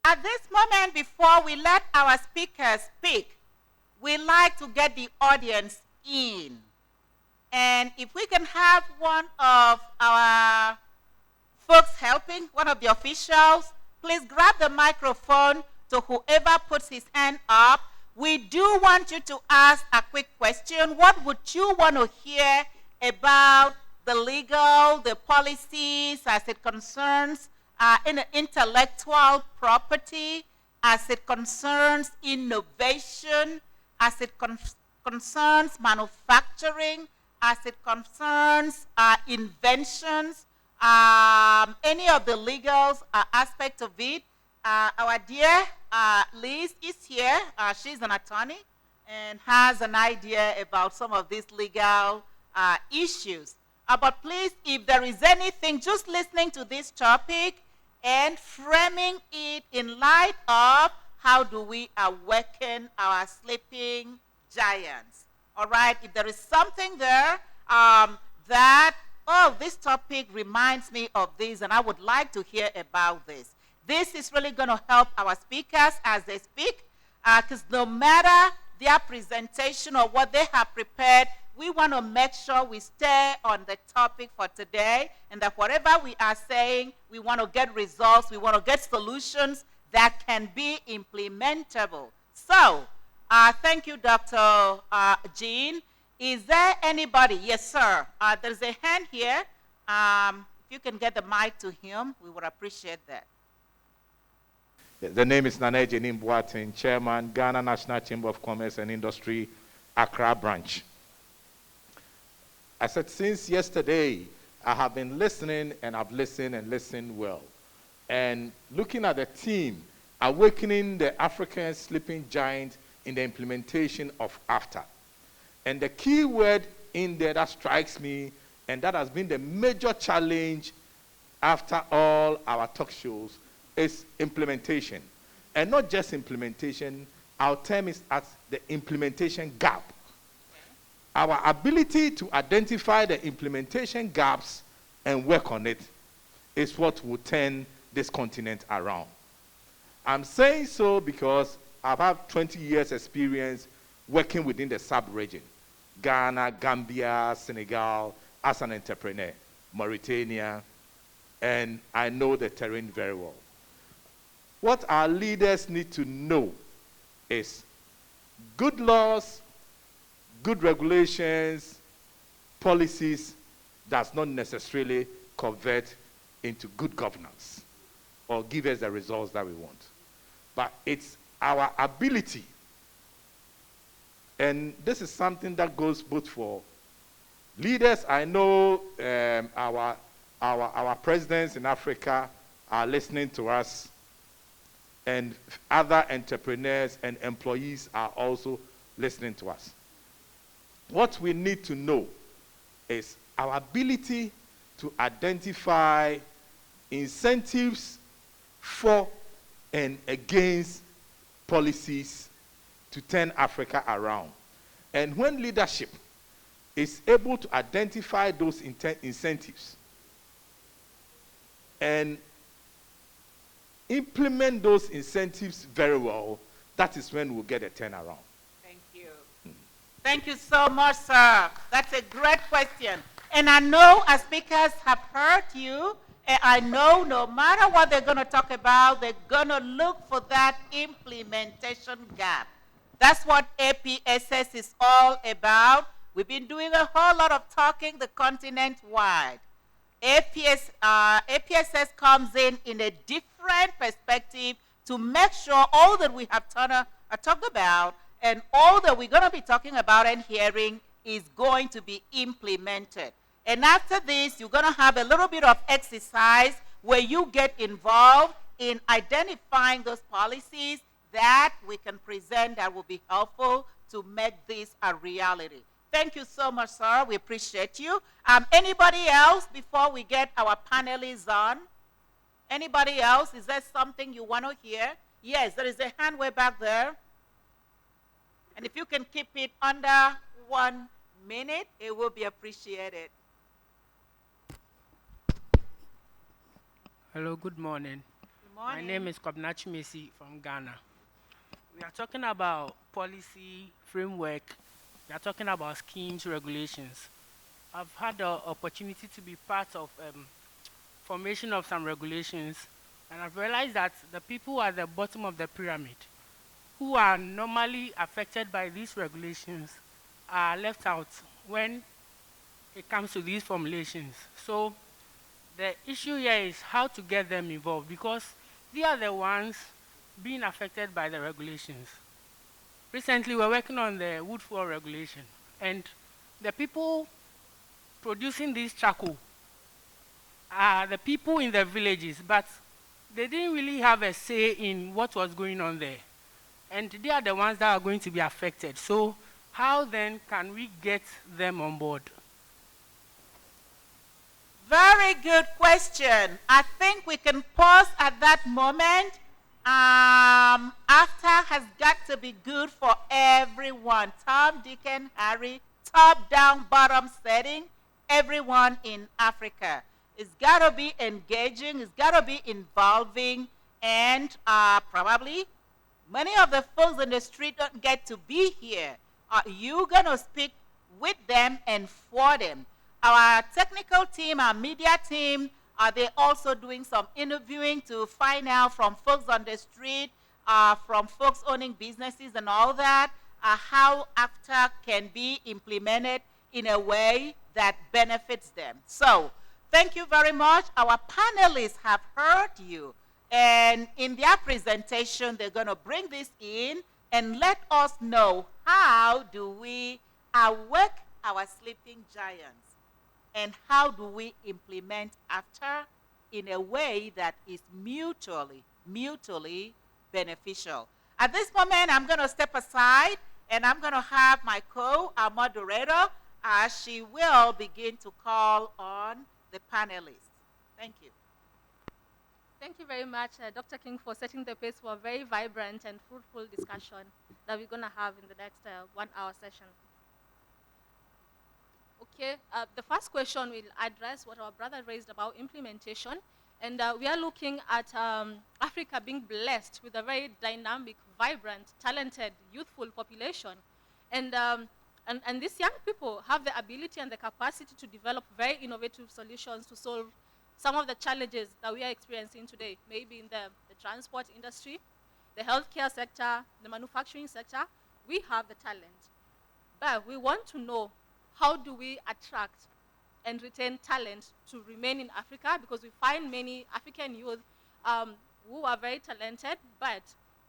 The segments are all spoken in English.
At this moment, before we let our speakers speak, we like to get the audience in. And if we can have one of our folks helping, one of the officials, please grab the microphone to whoever puts his hand up. We do want you to ask a quick question. What would you want to hear about the legal, the policies as it concerns intellectual property, as it concerns innovation, as it concerns manufacturing, as it concerns inventions, any of the legal aspect of it? Our dear Liz is here. She's an attorney and has an idea about some of these legal issues. But please, if there is anything, just listening to this topic and framing it in light of how do we awaken our sleeping giants. All right, if there is something there this topic reminds me of this and I would like to hear about this. This is really going to help our speakers as they speak, because no matter their presentation or what they have prepared, we want to make sure we stay on the topic for today, and that whatever we are saying, we want to get results, we want to get solutions that can be implementable. So, thank you, Dr. Jean. Is there anybody? Yes, sir. There's a hand here. If you can get the mic to him, we would appreciate that. The name is Nana Jenim Boateng, Chairman, Ghana National Chamber of Commerce and Industry, Accra branch. I said since yesterday, I have been listening and I've listened and listened well. And looking at the theme, awakening the African sleeping giant in the implementation of AfTA. And the key word in there that strikes me, and that has been the major challenge after all our talk shows, is implementation. And not just implementation, our term is at the implementation gap. Our ability to identify the implementation gaps and work on it is what will turn this continent around. I'm saying so because I've had 20 years experience working within the sub-region. Ghana, Gambia, Senegal, as an entrepreneur, Mauritania, and I know the terrain very well. What our leaders need to know is good laws, good regulations, policies does not necessarily convert into good governance or give us the results that we want. But it's our ability, and this is something that goes both for leaders. I know our presidents in Africa are listening to us, and other entrepreneurs and employees are also listening to us. What we need to know is our ability to identify incentives for and against policies to turn Africa around. And when leadership is able to identify those incentives and implement those incentives very well, that is when we'll get a turnaround. Thank you. Thank you so much, sir. That's a great question. And I know as speakers have heard you, and I know no matter what they're going to talk about, they're going to look for that implementation gap. That's what APSS is all about. We've been doing a whole lot of talking the continent-wide. APSS comes in a different perspective to make sure all that we have talked about and all that we're going to be talking about and hearing is going to be implemented. And after this, you're going to have a little bit of exercise where you get involved in identifying those policies that we can present that will be helpful to make this a reality. Thank you so much, sir. We appreciate you. Anybody else before we get our panelists on? Anybody else? Is there something you want to hear? Yes, there is a hand way back there. And if you can keep it under 1 minute, it will be appreciated. Hello, good morning. Good My name is Kwabnachi Messi from Ghana. We are talking about policy, framework, we are talking about schemes, regulations. I've had the opportunity to be part of formation of some regulations, and I've realized that the people at the bottom of the pyramid who are normally affected by these regulations are left out when it comes to these formulations. So the issue here is how to get them involved, because they are the ones being affected by the regulations. Recently, we're working on the wood floor regulation, and the people producing this charcoal are the people in the villages, but they didn't really have a say in what was going on there. And they are the ones that are going to be affected. So how then can we get them on board? Very good question. I think we can pause at that moment. AfCFTA has got to be good for everyone. Tom, Dick, and Harry, top down, bottom setting, everyone in Africa. It's got to be engaging, it's got to be involving, and probably many of the folks in the street don't get to be here. You're going to speak with them and for them. Our technical team, our media team, they're also doing some interviewing to find out from folks on the street, from folks owning businesses and all that, how AfCFTA can be implemented in a way that benefits them. So, thank you very much. Our panelists have heard you. And in their presentation, they're going to bring this in and let us know how do we awake our sleeping giants and how do we implement AfCFTA in a way that is mutually beneficial. At this moment, I'm going to step aside and I'm going to have my moderator, she will begin to call on the panelists. Thank you. Thank you very much, Dr. King, for setting the pace for a very vibrant and fruitful discussion that we're going to have in the next 1 hour session. Okay, the first question will address what our brother raised about implementation. And we are looking at Africa being blessed with a very dynamic, vibrant, talented, youthful population. And these young people have the ability and the capacity to develop very innovative solutions to solve some of the challenges that we are experiencing today, maybe in the transport industry, the healthcare sector, the manufacturing sector. We have the talent. But we want to know, how do we attract and retain talent to remain in Africa? Because we find many African youth who are very talented, but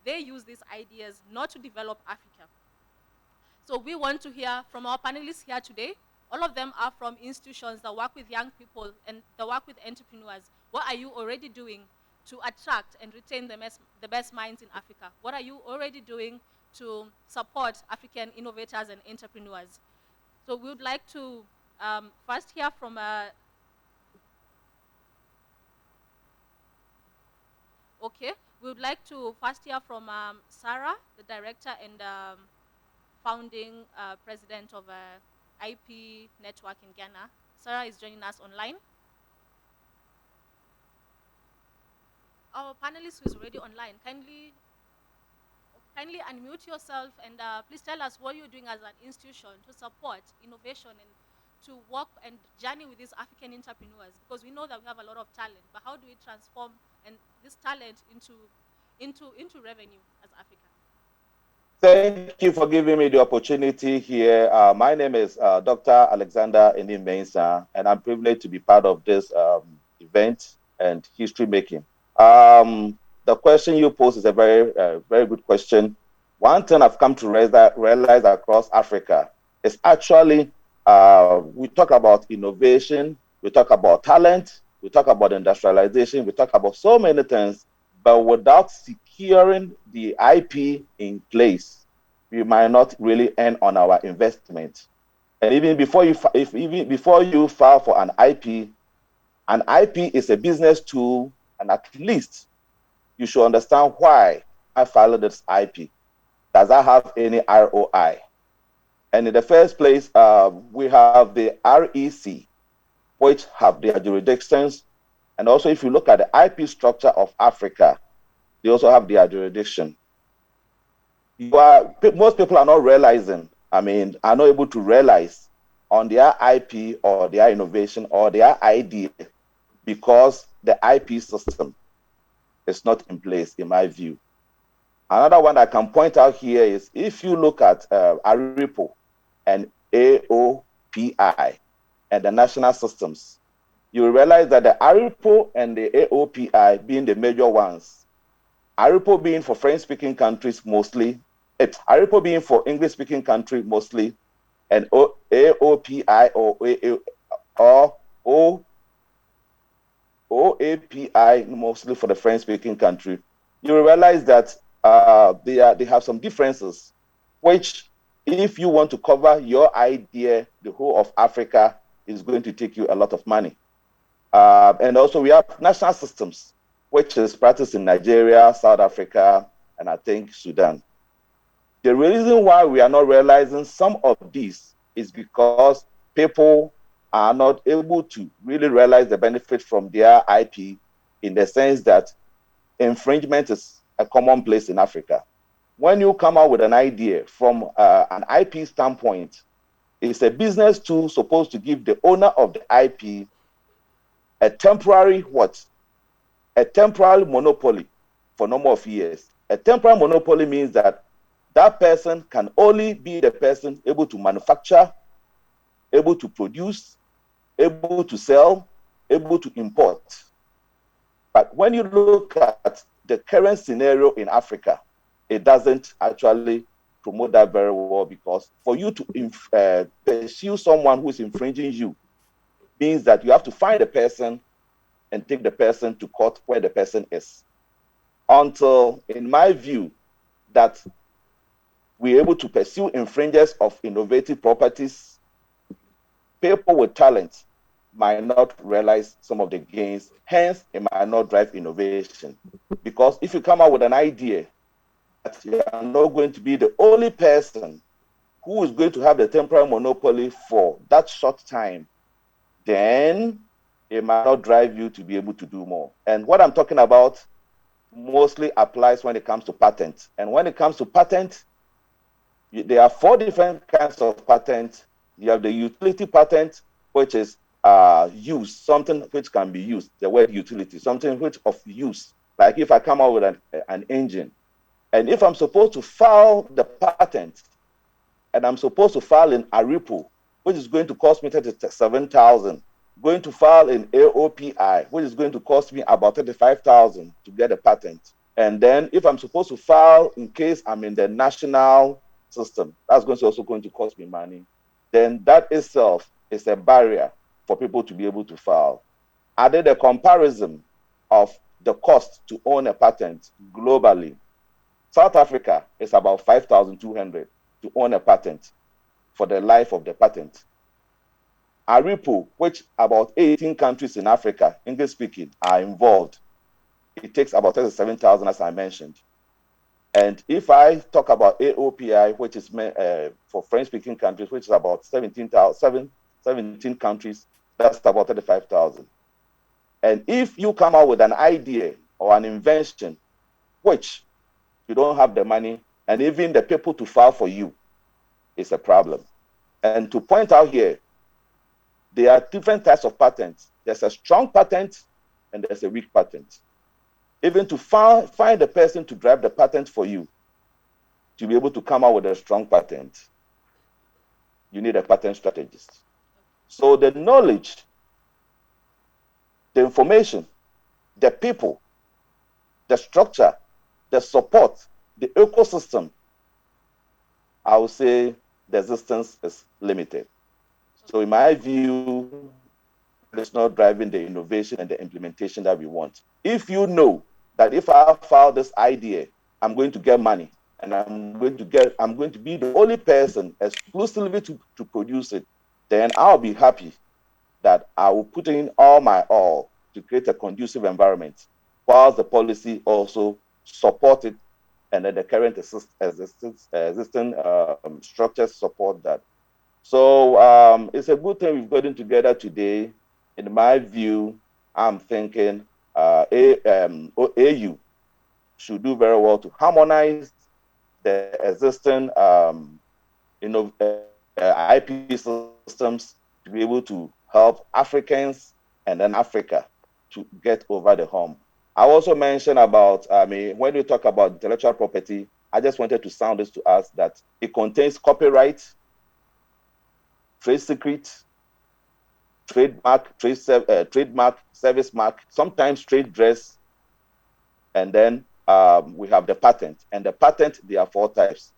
they use these ideas not to develop Africa. So we want to hear from our panelists here today. All of them are from institutions that work with young people and that work with entrepreneurs. What are you already doing to attract and retain the best minds in Africa? What are you already doing to support African innovators and entrepreneurs? So we would like to first hear from we would like to first hear from Sarah, the director and founding president of IP Network in Ghana. Sarah is joining us online. Our panelist who is already online, kindly unmute yourself and please tell us what you're doing as an institution to support innovation and to work and journey with these African entrepreneurs, because we know that we have a lot of talent, but how do we transform and this talent into revenue as Africa? Thank you for giving me the opportunity here. My name is Dr. Alexander Enim Mensah, and I'm privileged to be part of this event and history making. The question you pose is a very good question. One thing I've come to realize across Africa is actually we talk about innovation, we talk about talent, we talk about industrialization, we talk about so many things, but without securing the IP in place, we might not really earn on our investment. And even before you file for an IP is a business tool, and at least you should understand why I filed this IP. Does that have any ROI? And in the first place, we have the REC, which have their jurisdictions And also, if you look at the IP structure of Africa, they also have their jurisdiction. Most people are not realizing, are not able to realize on their IP or their innovation or their idea because the IP system is not in place, in my view. Another one I can point out here is if you look at ARIPO and AOPI and the national systems, you will realize that the ARIPO and the AOPI being the major ones, ARIPO being for French-speaking countries mostly, ARIPO being for English-speaking countries mostly, and AOPI or OAPI mostly for the French-speaking country, you will realize that they have some differences, which if you want to cover your idea, the whole of Africa is going to take you a lot of money. And also we have national systems, which is practiced in Nigeria, South Africa, and I think Sudan. The reason why we are not realizing some of these is because people are not able to really realize the benefit from their IP in the sense that infringement is a commonplace in Africa. When you come out with an idea from an IP standpoint, it's a business tool supposed to give the owner of the IP a temporary what? A temporary monopoly for a number of years. A temporary monopoly means that that person can only be the person able to manufacture, able to produce, able to sell, able to import. But when you look at the current scenario in Africa, it doesn't actually promote that very well, because for you to pursue someone who's infringing you means that you have to find the person and take the person to court where the person is. Until, in my view, that we're able to pursue infringers of innovative properties, people with talent might not realize some of the gains, hence it might not drive innovation. Because if you come out with an idea that you are not going to be the only person who is going to have the temporary monopoly for that short time, then it might not drive you to be able to do more. And what I'm talking about mostly applies when it comes to patent. And when it comes to patent, there are 4 different kinds of patent. You have the utility patent, which is use, something which can be used, the word utility, something which of use. Like if I come out with an engine, and if I'm supposed to file the patent, and I'm supposed to file in ARIPO, which is going to cost me 37,000, going to file in AOPI, which is going to cost me about 35,000 to get a patent. And then if I'm supposed to file in case I'm in the national system, that's also going to cost me money. Then that itself is a barrier for people to be able to file. I did a comparison of the cost to own a patent globally. South Africa is about 5,200 to own a patent for the life of the patent. ARIPO, which about 18 countries in Africa, English speaking, are involved, it takes about 37,000, as I mentioned. And if I talk about AOPI, which is for French-speaking countries, which is about 17 countries, that's about 35,000. And if you come out with an idea or an invention, which you don't have the money, and even the people to file for you, it's a problem. And to point out here, there are different types of patents. There's a strong patent and there's a weak patent. Even to find the person to drive the patent for you, to be able to come out with a strong patent, you need a patent strategist. So the knowledge, the information, the people, the structure, the support, the ecosystem, I would say the existence is limited. So in my view, it's not driving the innovation and the implementation that we want. If you know that if I file this idea, I'm going to get money, and I'm going to be the only person exclusively to produce it, then I'll be happy that I will put in all my all to create a conducive environment, whilst the policy also support it, and then the current existing structures support that. So it's a good thing we've gotten together today. In my view, I'm thinking AU should do very well to harmonize the existing IP systems to be able to help Africans and then Africa to get over the hump. I also mentioned about, when we talk about intellectual property, I just wanted to sound this to us that it contains copyright, trade secret, trademark, service mark, sometimes trade dress, and then we have the patent. And the patent, there are 4 types.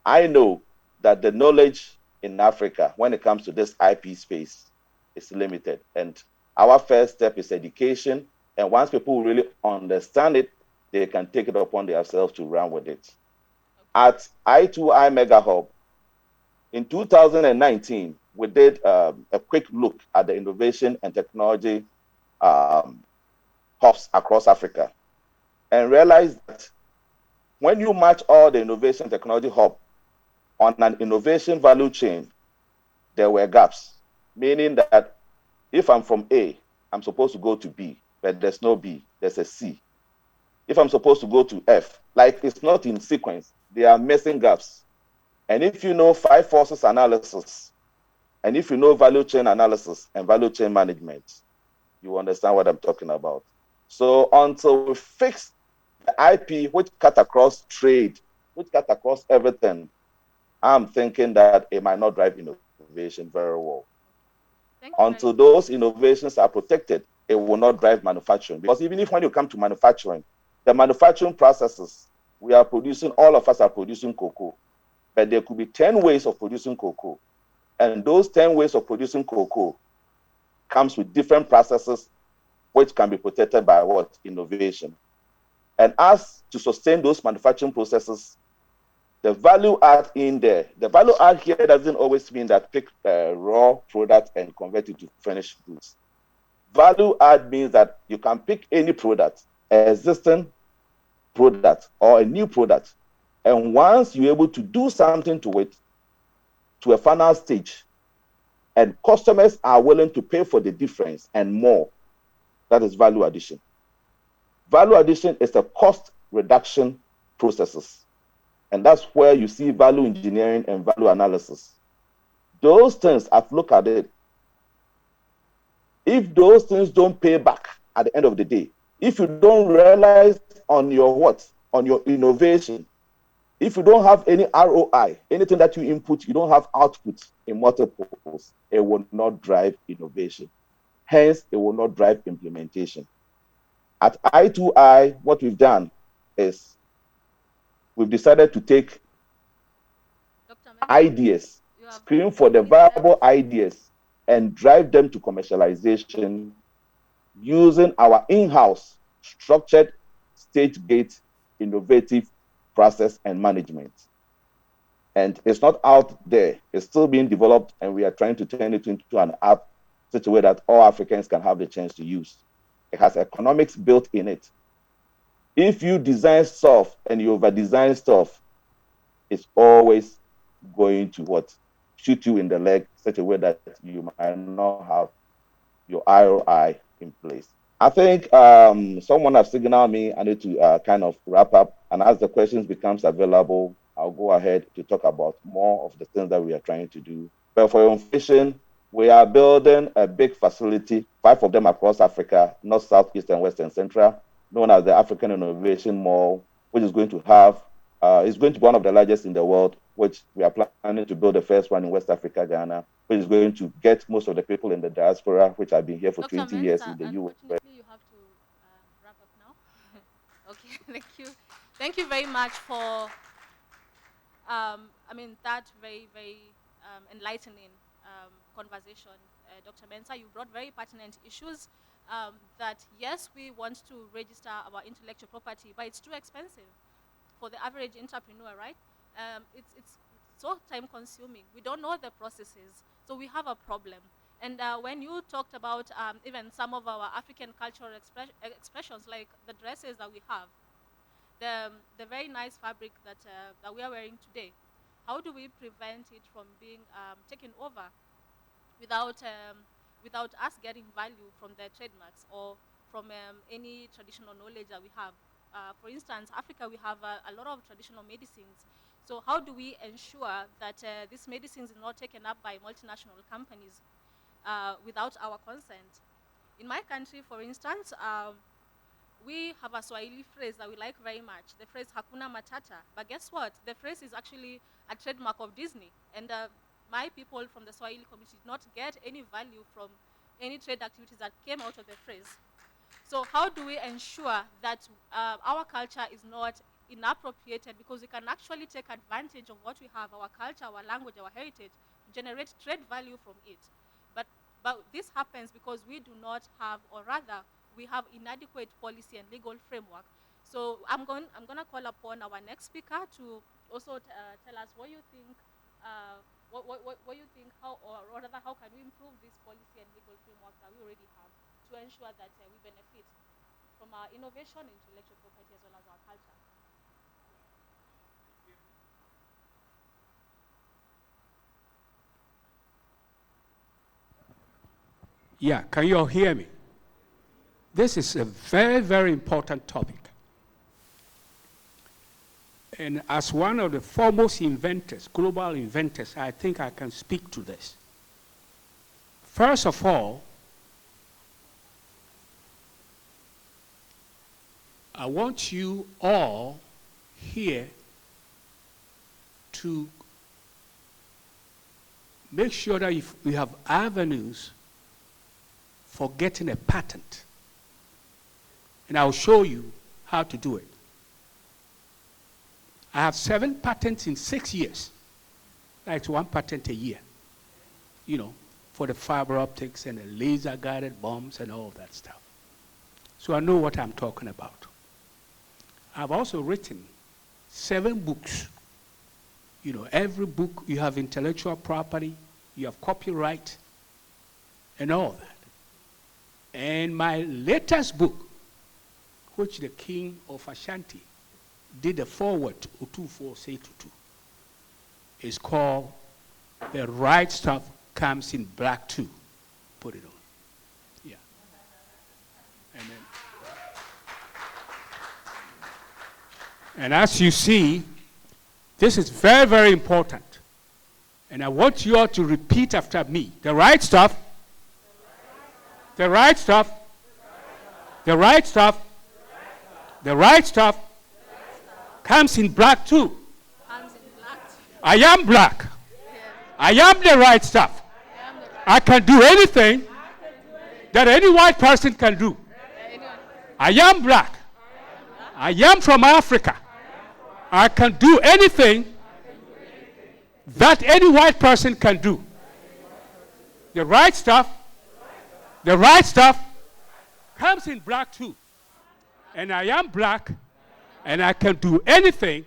I know that the knowledge in Africa, when it comes to this IP space, is limited. And our first step is education. And once people really understand it, they can take it upon themselves to run with it. At I2I Mega Hub, in 2019, we did a quick look at the innovation and technology hubs across Africa and realized that when you match all the innovation technology hub on an innovation value chain, there were gaps, meaning that if I'm from A, I'm supposed to go to B, but there's no B, there's a C. If I'm supposed to go to F, like it's not in sequence, there are missing gaps. And if you know 5 forces analysis, and if you know value chain analysis and value chain management, you understand what I'm talking about. So until we fix the IP, which cut across trade, which cut across everything, I'm thinking that it might not drive innovation very well. Until those innovations are protected, it will not drive manufacturing. Because even if when you come to manufacturing, the manufacturing processes, all of us are producing cocoa, but there could be 10 ways of producing cocoa. And those 10 ways of producing cocoa comes with different processes which can be protected by what? Innovation. And as to sustain those manufacturing processes, the value add in there, the value add here doesn't always mean that pick raw product and convert it to finished goods. Value add means that you can pick any product, existing product or a new product, and once you're able to do something to it, to a final stage, and customers are willing to pay for the difference and more, that is value addition. Value addition is a cost reduction processes. And that's where you see value engineering and value analysis. Those things, I've looked at it. If those things don't pay back at the end of the day, if you don't realize on your what? On your innovation, if you don't have any ROI, anything that you input, you don't have output in multiples, it will not drive innovation. Hence, it will not drive implementation. At I2I, what we've done is we've decided to take ideas, screen for the viable ideas, and drive them to commercialization using our in-house structured stage gate innovative process and management. And it's not out there, it's still being developed, and we are trying to turn it into an app such a way that all Africans can have the chance to use. It has economics built in it. If you design stuff and you over-design stuff, it's always going to what? Shoot you in the leg such a way that you might not have your ROI in place. I think someone has signaled me. I need to kind of wrap up, and as the questions becomes available, I'll go ahead to talk about more of the things that we are trying to do. But for your information, we are building a big facility, 5 of them across Africa, North, South, East, and West, and Central, known as the African Innovation Mall, which is going to have, is going to be one of the largest in the world, which we are planning to build the first one in West Africa, Ghana, which is going to get most of the people in the diaspora, which have been here for Dr. 20 Mensah, years in the US. unfortunately, you have to wrap up now. Okay, thank you. Thank you very much for, that very, very enlightening conversation. Dr. Mensah, you brought very pertinent issues that, yes, we want to register our intellectual property, but it's too expensive for the average entrepreneur, right? It's so time-consuming. We don't know the processes, so we have a problem. And when you talked about even some of our African cultural expressions, like the dresses that we have, the very nice fabric that we are wearing today, how do we prevent it from being taken over without us getting value from the trademarks or from any traditional knowledge that we have. For instance, Africa, we have a lot of traditional medicines. So how do we ensure that these medicines are not taken up by multinational companies without our consent? In my country, for instance, we have a Swahili phrase that we like very much, the phrase Hakuna Matata. But guess what? The phrase is actually a trademark of Disney. And my people from the Swahili community did not get any value from any trade activities that came out of the phrase. So how do we ensure that our culture is not inappropriated, because we can actually take advantage of what we have, our culture, our language, our heritage, to generate trade value from it. But this happens because we do not have, or rather, we have inadequate policy and legal framework. So I'm going to call upon our next speaker to also tell us what you think, what you think, how, or rather, how can we improve this policy and legal framework that we already have to ensure that we benefit from our innovation, intellectual property, as well as our culture. Yeah, can you all hear me? This is a very, very important topic. And as one of the foremost inventors, global inventors, I think I can speak to this. First of all, I want you all here to make sure that if we have avenues for getting a patent, and I'll show you how to do it. I have 7 patents in 6 years. That's 1 patent a year, you know, for the fiber optics and the laser-guided bombs and all that stuff. So I know what I'm talking about. I've also written 7 books. You know, every book you have intellectual property, you have copyright, and all that. And my latest book, which the king of Ashanti did a forward to Otufor Setutu, is called The Right Stuff Comes in Black Too. Put it on. Yeah. And as you see, this is very, very important. And I want you all to repeat after me. The right stuff. The right stuff. The right stuff. The right stuff comes in black too. I am black. I am the right stuff. I can do anything that any white person can do. I am black. I am from Africa. I can do anything that any white person can do. The right stuff comes in black too. And I am black, and I can do anything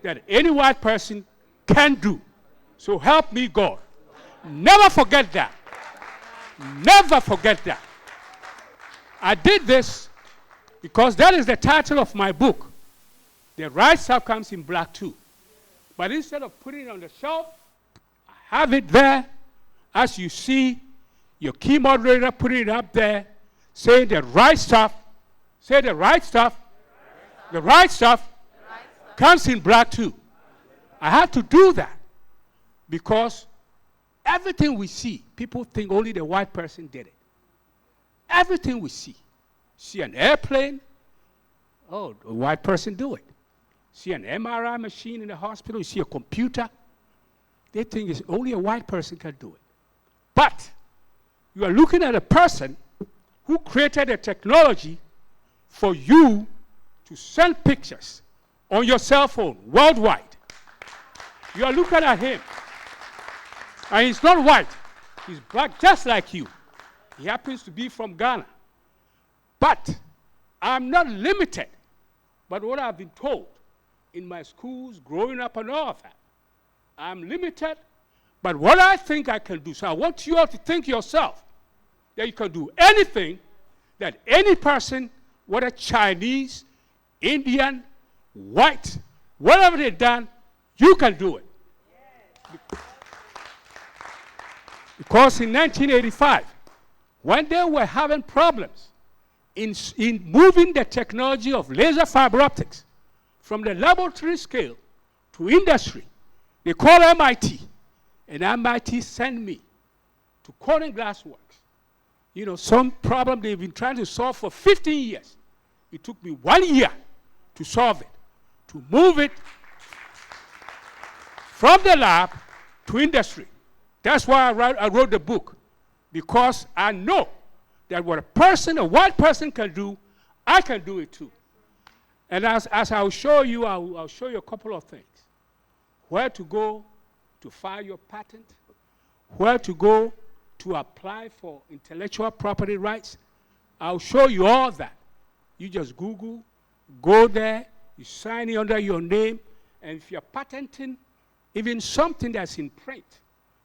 that any white person can do. So help me God. Never forget that. Never forget that. I did this because that is the title of my book. The right stuff comes in black too. But instead of putting it on the shelf, I have it there. As you see, your key moderator putting it up there, saying the right stuff. Say the right stuff. The right stuff comes in black too. I had to do that because everything we see, people think only the white person did it. Everything we see an airplane, oh, the white person do it. See an MRI machine in the hospital, you see a computer, they think it's only a white person can do it. But you are looking at a person who created a technology for you to send pictures on your cell phone worldwide. You are looking at him. And he's not white. He's black just like you. He happens to be from Ghana. But I'm not limited by what I've been told in my schools, growing up and all of that. I'm limited by what I think I can do. So I want you all to think yourself that you can do anything that any person, whether Chinese, Indian, white, whatever they've done, you can do it. Because in 1985, when they were having problems in moving the technology of laser fiber optics from the laboratory scale to industry. They call MIT, and MIT sent me to Corning Glassworks. You know, some problem they've been trying to solve for 15 years. It took me 1 year to solve it, to move it from the lab to industry. That's why I wrote the book, because I know that what a white person can do, I can do it too. And as I'll show you, I'll show you a couple of things. Where to go to file your patent, where to go to apply for intellectual property rights. I'll show you all that. You just Google, go there, you sign it under your name, and if you're patenting even something that's in print,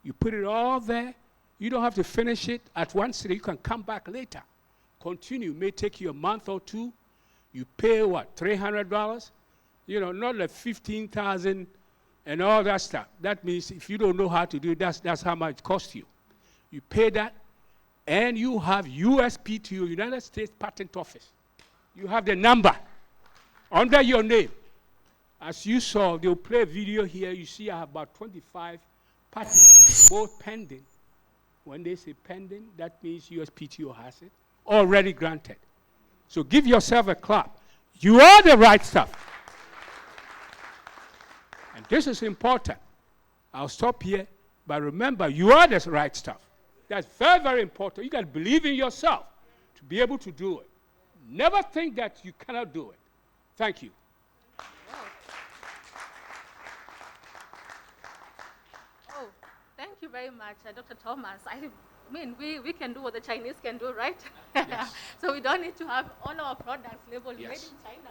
you put it all there. You don't have to finish it at once. You can come back later. Continue. It may take you a month or two. You pay what, $300? You know, not like $15,000 and all that stuff. That means if you don't know how to do it, that's how much it costs you. You pay that, and you have USPTO, United States Patent Office. You have the number under your name. As you saw, they'll play a video here. You see I have about 25 patents, both pending. When they say pending, that means USPTO has it, already granted. So give yourself a clap. You are the right stuff. And this is important. I'll stop here, but remember, you are the right stuff. That's very, very important. You got to believe in yourself to be able to do it. Never think that you cannot do it. Thank you. Oh, thank you very much, Dr. Thomas. I mean, we can do what the Chinese can do, right? Yes. So we don't need to have all our products labeled Yes. made in China.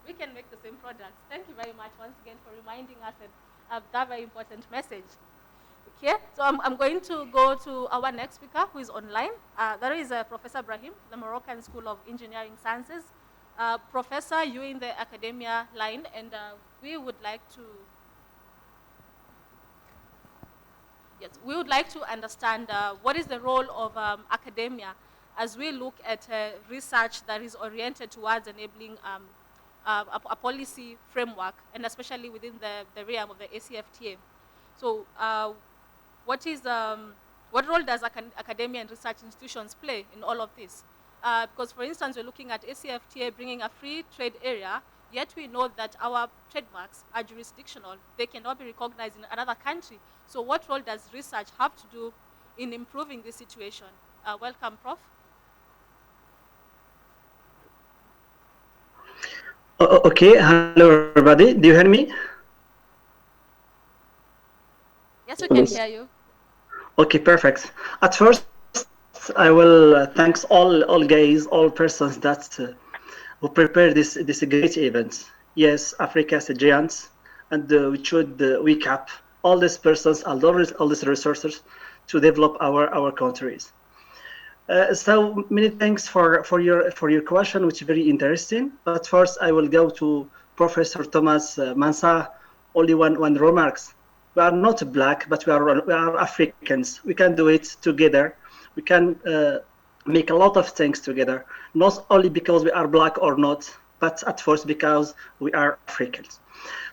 We can make the same products. Thank you very much once again for reminding us of that very important message. Okay, so I'm going to go to our next speaker who is online. There is Professor Brahim, the Moroccan School of Engineering Sciences. Professor, you in the academia line, and we would like to understand what is the role of academia as we look at research that is oriented towards enabling a policy framework, and especially within the realm of the ACFTA. So what role does academia and research institutions play in all of this? Because, for instance, we're looking at ACFTA bringing a free trade area, yet we know that our trademarks are jurisdictional. They cannot be recognized in another country. So what role does research have to do in improving this situation? Welcome, Prof. Okay, hello everybody. Do you hear me? Yes, we can hear you. Okay, perfect. At first, I will thanks all guys, all persons that who prepared this great event. Yes, Africa is a giant, and we should recap all these persons, all these resources to develop our countries. So many thanks for your question, which is very interesting. But first, I will go to Professor Thomas Mansa. Only one remarks. We are not black, but we are Africans. We can do it together. We can make a lot of things together, not only because we are black or not, but at first because we are Africans.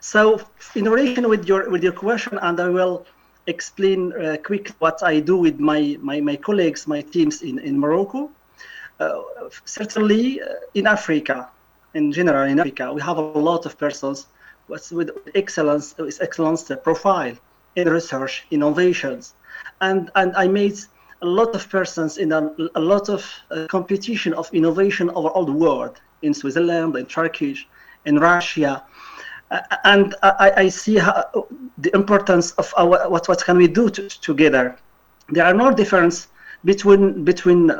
So in relation with your question, and I will explain quickly what I do with my colleagues, my teams in Morocco. Certainly in Africa, in general in Africa, we have a lot of persons with excellence profile in research, innovations, and I made a lot of persons in a lot of competition of innovation over all the world, in Switzerland, in Turkey, in Russia. And I see how the importance of what can we do together. There are no difference between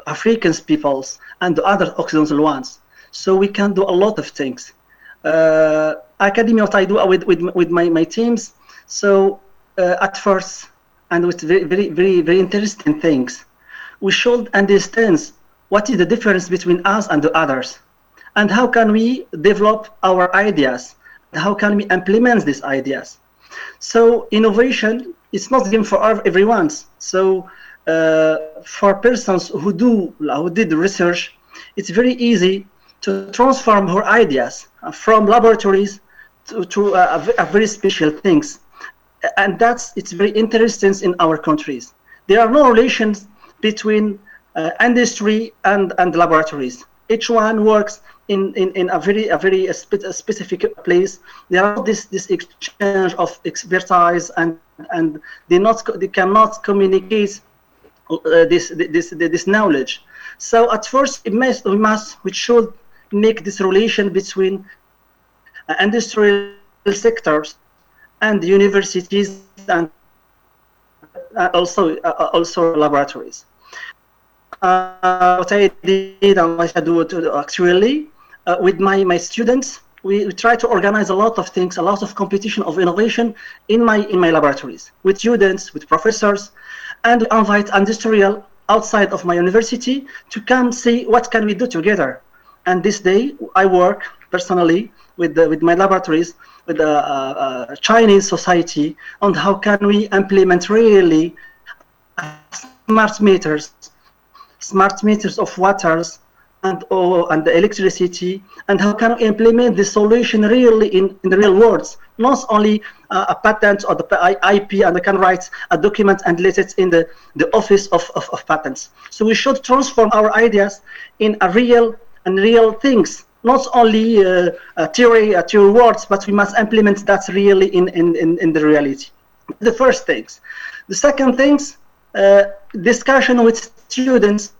African peoples and the other Occidental ones. So we can do a lot of things. Academia, what I do with my teams. So at first, and with very interesting things, we should understand what is the difference between us and the others, and how can we develop our ideas. How can we implement these ideas? So innovation is not given for everyone. So for persons who did research, it's very easy to transform her ideas from laboratories to a very special things. And it's very interesting in our countries. There are no relations between industry and laboratories. Each one works in a very specific place. There are this exchange of expertise, and they cannot communicate this knowledge. So at first we should make this relation between industrial sectors and universities and also laboratories. What I did and what I do actually with my students, we try to organize a lot of things, a lot of competition of innovation in my laboratories with students, with professors, and invite industrial outside of my university to come see what can we do together. And this day I work personally with my laboratories with the Chinese society on how can we implement really smart meters of waters and the electricity, and how can we implement the solution really in the real world, not only a patent or the IP, and I can write a document and let it in the office of patents. So we should transform our ideas in a real things, not only theory words, but we must implement that really in the reality. The first things. The second things, discussion with students.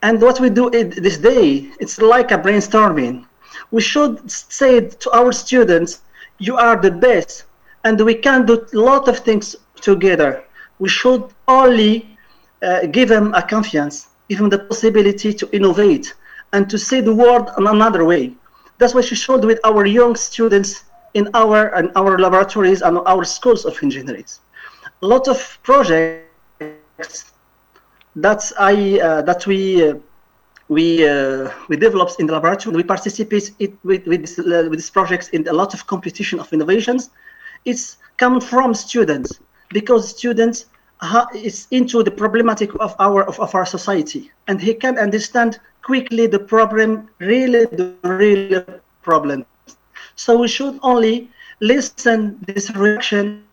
And what we do this day, it's like a brainstorming. We should say to our students, you are the best, and we can do a lot of things together. We should only give them a confidence, give them the possibility to innovate and to see the world in another way. That's what we should with our young students in our laboratories and our schools of engineering. A lot of projects that we developed in the laboratory. We participate with these projects in a lot of competition of innovations. It's come from students, because students is into the problematic of our society, and he can understand quickly the problem, the real problem. So we should only listen this reaction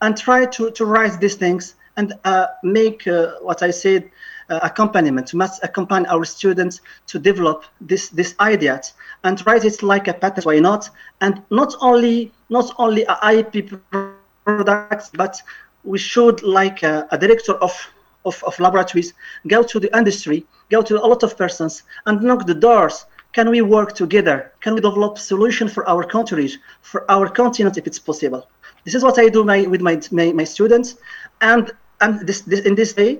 and try to write these things and make what I said, accompaniment. We must accompany our students to develop this ideas and write it like a patent. Why not? And not only a IP products, but we should, like a director of laboratories, go to the industry, go to a lot of persons and knock the doors. Can we work together? Can we develop solutions for our countries, for our continent, if it's possible? This is what I do with my students, and in this day,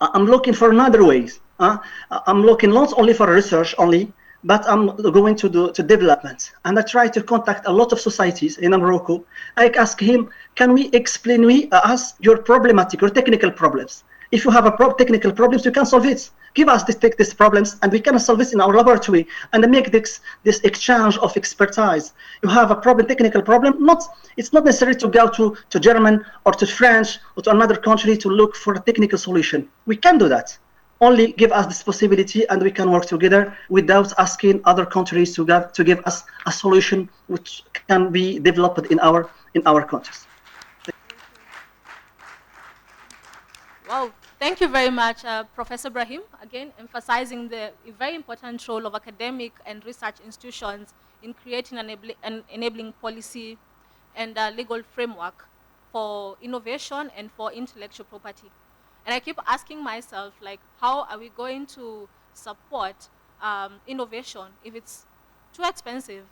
I'm looking for another ways. I'm looking not only for research only, but I'm going to do development. And I try to contact a lot of societies in Morocco. I ask him, can we explain us your problematic or technical problems? If you have a technical problems, you can solve it. Give us these problems, and we can solve it in our laboratory and make this exchange of expertise. You have a technical problem. It's not necessary to go to German or to French or to another country to look for a technical solution. We can do that. Only give us this possibility, and we can work together without asking other countries to give us a solution which can be developed in our countries. Wow, thank you very much, Professor Brahim, again emphasizing the very important role of academic and research institutions in creating an enabling policy and legal framework for innovation and for intellectual property. And I keep asking myself, like, how are we going to support innovation if it's too expensive?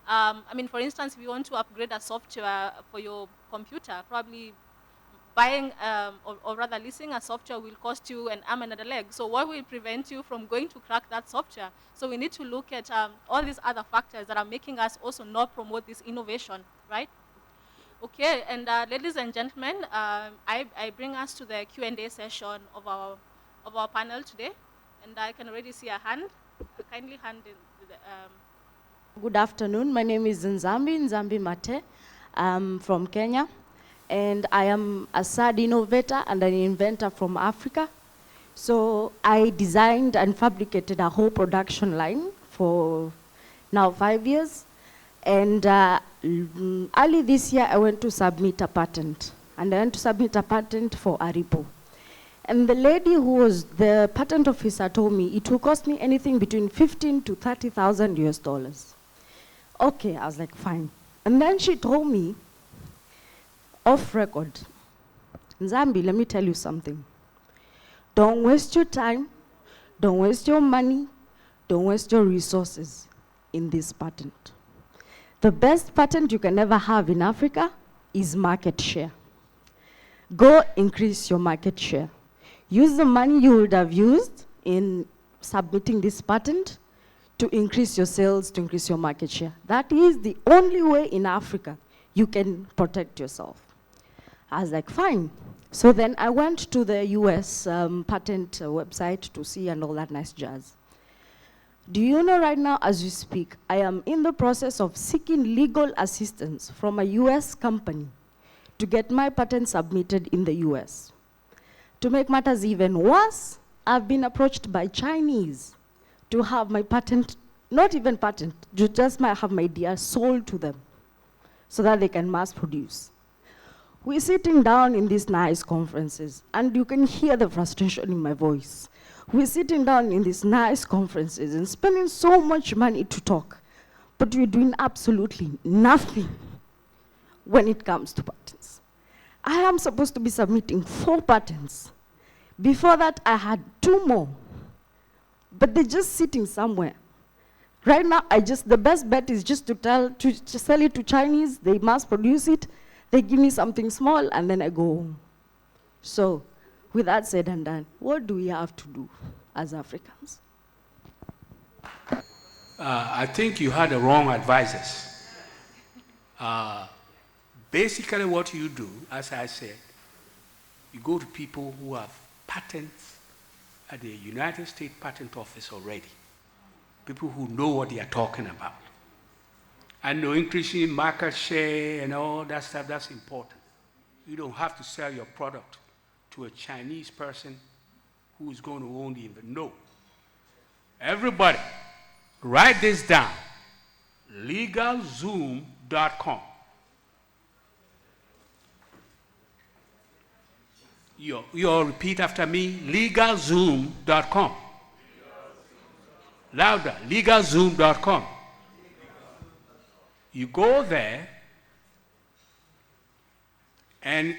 I mean, for instance, if you want to upgrade a software for your computer, probably buying or rather leasing a software will cost you an arm and a leg. So what will prevent you from going to crack that software? So we need to look at all these other factors that are making us also not promote this innovation, right? Okay, and ladies and gentlemen, I bring us to the Q&A session of our panel today, and I can already see a hand. Kindly hand in the, Good afternoon. My name is Nzambi Mate. I'm from Kenya, and I am a SAD innovator and an inventor from Africa. So I designed and fabricated a whole production line for now 5 years. And early this year, I went to submit a patent. And I went to submit a patent for Aripo. And the lady who was the patent officer told me it will cost me anything between 15 to 30,000 US dollars. Okay, I was like, fine. And then she told me, off record, Nzambi, let me tell you something. Don't waste your time, don't waste your money, don't waste your resources in this patent. The best patent you can ever have in Africa is market share. Go increase your market share. Use the money you would have used in submitting this patent to increase your sales, to increase your market share. That is the only way in Africa you can protect yourself. I was like, fine. So then I went to the US patent website to see and all that nice jazz. Do you know right now, as we speak, I am in the process of seeking legal assistance from a US company to get my patent submitted in the US. To make matters even worse, I've been approached by Chinese to have my patent, not even patent, just have my idea sold to them so that they can mass produce. We're sitting down in these nice conferences, and you can hear the frustration in my voice. We're sitting down in these nice conferences and spending so much money to talk, but we're doing absolutely nothing when it comes to patents. I am supposed to be submitting 4 patents. Before that, I had 2 more, but they're just sitting somewhere. Right now, the best bet is just to sell it to Chinese. They mass produce it. They give me something small, and then I go home. So, with that said and done, what do we have to do as Africans? I think you had the wrong advisors. Basically, what you do, as I said, you go to people who have patents at the United States Patent Office already. People who know what they are talking about. And no increasing market share and all that stuff, that's important. You don't have to sell your product to a Chinese person who is going to only even know. Everybody, write this down. LegalZoom.com. You all repeat after me. LegalZoom.com. Louder. LegalZoom.com. You go there, and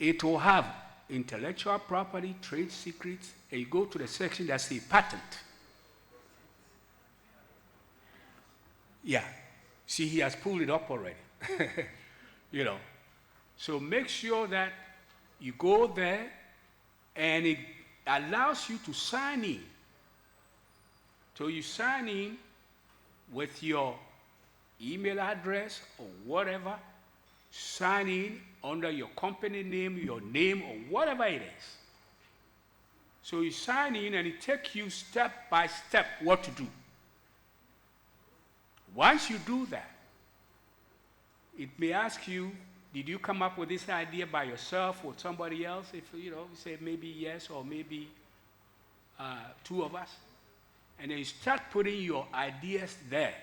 it will have intellectual property, trade secrets, and you go to the section that says patent. Yeah. See, he has pulled it up already. You know. So make sure that you go there, and it allows you to sign in. So you sign in with your email address or whatever, sign in under your company name, your name, or whatever it is. So you sign in, and it takes you step by step what to do. Once you do that, it may ask you, did you come up with this idea by yourself or somebody else? If you say maybe yes or maybe 2 of us. And then you start putting your ideas there.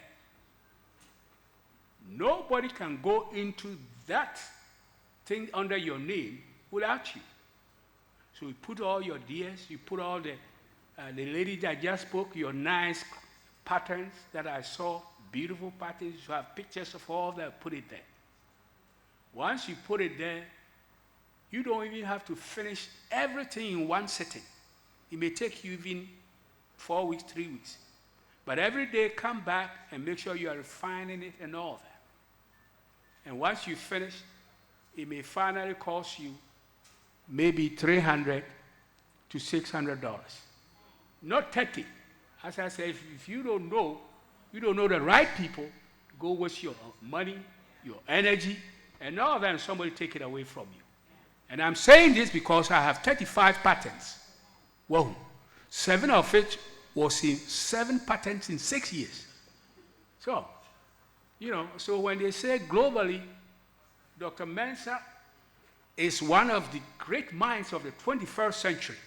Nobody can go into that thing under your name without you. So you put all your ideas, you put all the lady that just spoke, your nice patterns that I saw, beautiful patterns, you have pictures of all that, put it there. Once you put it there, you don't even have to finish everything in one sitting. It may take you even 4 weeks, 3 weeks. But every day come back and make sure you are refining it and all that. And once you finish, it may finally cost you maybe $300 to $600. Not $30. As I said, if you don't know the right people, go waste your money, your energy, and all that, and somebody take it away from you. And I'm saying this because I have 35 patents. Whoa. 7 of which was in 7 patents in 6 years. So, so when they say globally, Dr. Mensah is one of the great minds of the 21st century.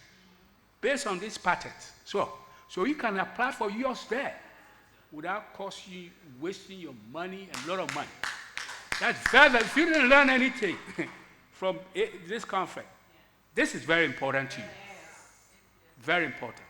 based on this patent. So you can apply for yours there without costing you, wasting your money, a lot of money. That's very, if you didn't learn anything from this conference, this is very important to you. Very important.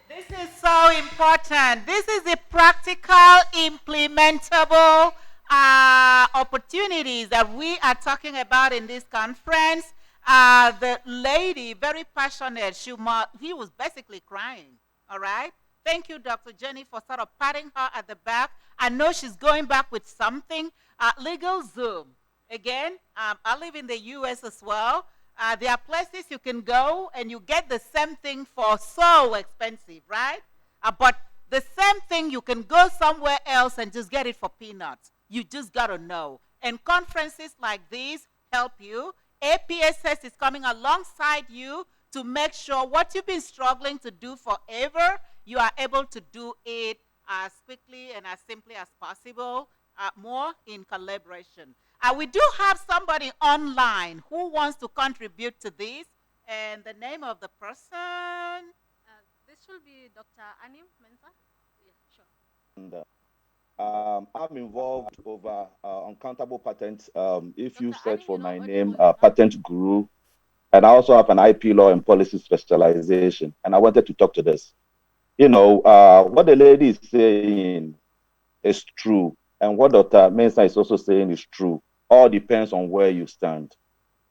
This is so important. This is a practical, implementable opportunities that we are talking about in this conference. The lady, very passionate, he was basically crying, all right? Thank you, Dr. Jenny, for sort of patting her at the back. I know she's going back with something. Legal Zoom. Again, I live in the U.S. as well. There are places you can go and you get the same thing for so expensive, right? But the same thing, you can go somewhere else and just get it for peanuts. You just got to know. And conferences like these help you. APSS is coming alongside you to make sure what you've been struggling to do forever, you are able to do it as quickly and as simply as possible, more in collaboration. We do have somebody online who wants to contribute to this, and the name of the person? This should be Dr. Anim Mensah. Yeah, sure. And, I'm involved over uncountable patents. If Dr. you search Anim, for you're my not name, audible. Patent Guru, and I also have an IP law and policy specialization. And I wanted to talk to this. You know, what the lady is saying is true, and what Dr. Mensah is also saying is true. All depends on where you stand.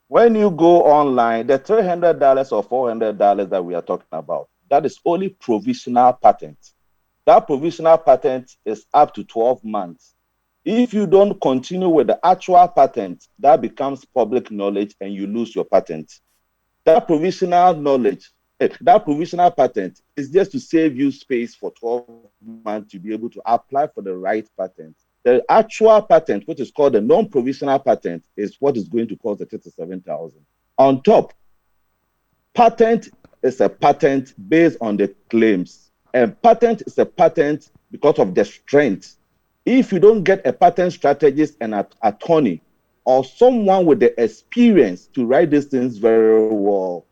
When you go online, the $300 or $400 that we are talking about, that is only provisional patent. That provisional patent is up to 12 months. If you don't continue with the actual patent, that becomes public knowledge and you lose your patent. That provisional knowledge, that provisional patent is just to save you space for 12 months to be able to apply for the right patent. The actual patent, which is called the non-provisional patent, is what is going to cost the 37,000. On top, patent is a patent based on the claims. And patent is a patent because of the strength. If you don't get a patent strategist and an attorney or someone with the experience to write these things very well,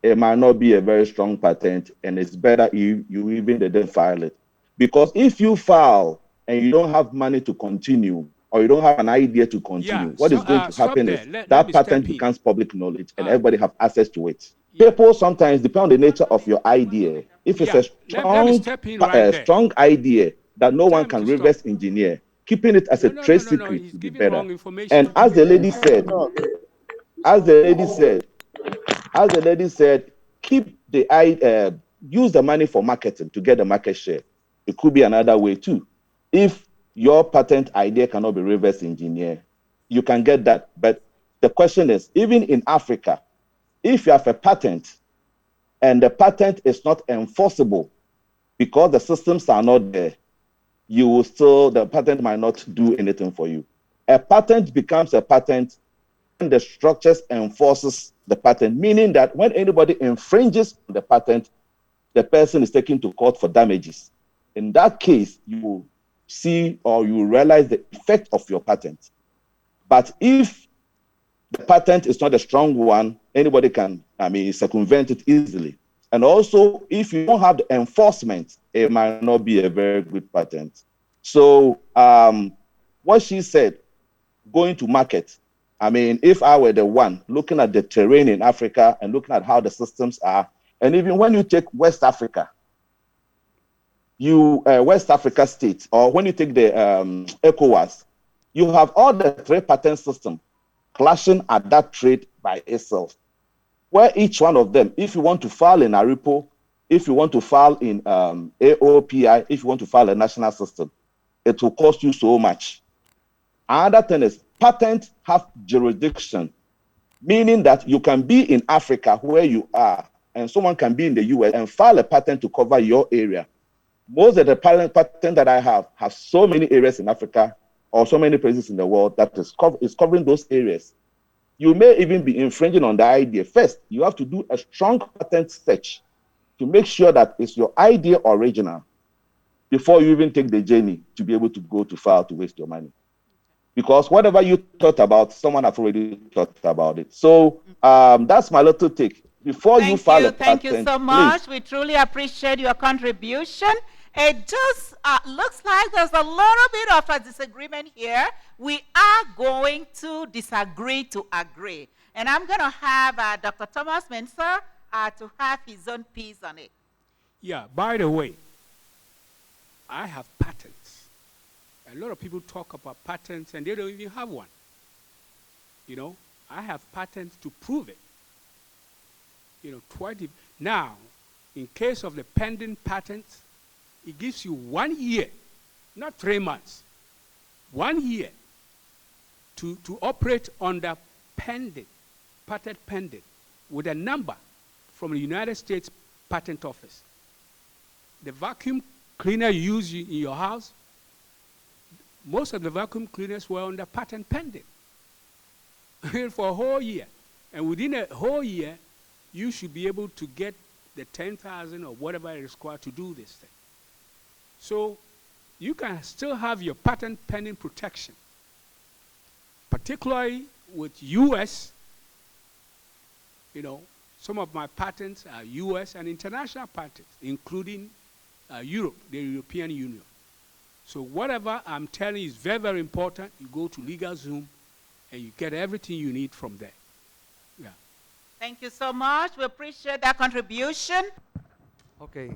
it might not be a very strong patent, and it's better you even didn't file it. Because if you file and you don't have money to continue, or you don't have an idea to continue, what is going to happen is that patent becomes public knowledge and everybody have access to it. People sometimes, depend on the nature of your idea. If it's a strong idea that no one can reverse engineer, keeping it as a trade secret would be better. And as the lady said, keep the use the money for marketing to get the market share. It could be another way too. If your patent idea cannot be reverse engineered, you can get that. But the question is, even in Africa, if you have a patent and the patent is not enforceable because the systems are not there, the patent might not do anything for you. A patent becomes a patent when the structures enforces the patent, meaning that when anybody infringes the patent, the person is taken to court for damages. In that case, you will see or you will realize the effect of your patent. But if the patent is not a strong one, anybody can, circumvent it easily. And also, if you don't have the enforcement, it might not be a very good patent. So what she said, going to market, if I were the one looking at the terrain in Africa and looking at how the systems are, and even when you take West Africa, West Africa states, or when you take the ECOWAS, you have all the three patent systems clashing at that trade by itself, where each one of them, if you want to file in ARIPO, if you want to file in AOPI, if you want to file a national system, it will cost you so much. Another thing is patents have jurisdiction, meaning that you can be in Africa where you are, and someone can be in the US and file a patent to cover your area. Most of the patents that I have so many areas in Africa or so many places in the world that is covering those areas. You may even be infringing on the idea. First, you have to do a strong patent search to make sure that it's your idea original before you even take the journey to be able to go to file to waste your money. Because whatever you thought about, someone has already thought about it. So that's my little take. before you file a Thank patent, you so please. much. We truly appreciate your contribution. It just looks like there's a little bit of a disagreement here. We are going to disagree to agree. And I'm going to have Dr. Thomas Mensah to have his own piece on it. Yeah, by the way, I have patents. A lot of people talk about patents and they don't even have one. You know, I have patents to prove it. You know, 20. Now, in case of the pending patents, it gives you 1 year, not 3 months, 1 year to operate under pending, patent pending, with a number from the United States Patent Office. The vacuum cleaner you use in your house, most of the vacuum cleaners were under patent pending for a whole year. And within a whole year, you should be able to get the 10,000 or whatever it is required to do this thing. So you can still have your patent pending protection, particularly with US. You know, some of my patents are US and international patents, including Europe, the European Union. So whatever I'm telling you is very, very important. You go to LegalZoom and you get everything you need from there. Yeah. Thank you so much. We appreciate that contribution. Okay.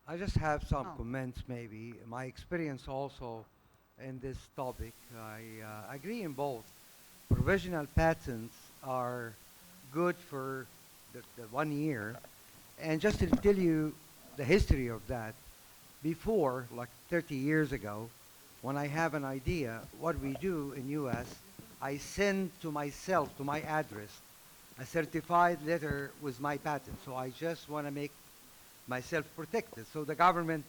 I just have some comments maybe. My experience also in this topic, I agree in both. Provisional patents are good for the 1 year. And just to tell you the history of that, before, like 30 years ago, when I have an idea, what we do in US, I send to myself, to my address, a certified letter with my patent. So I just want to make myself protected. So the government,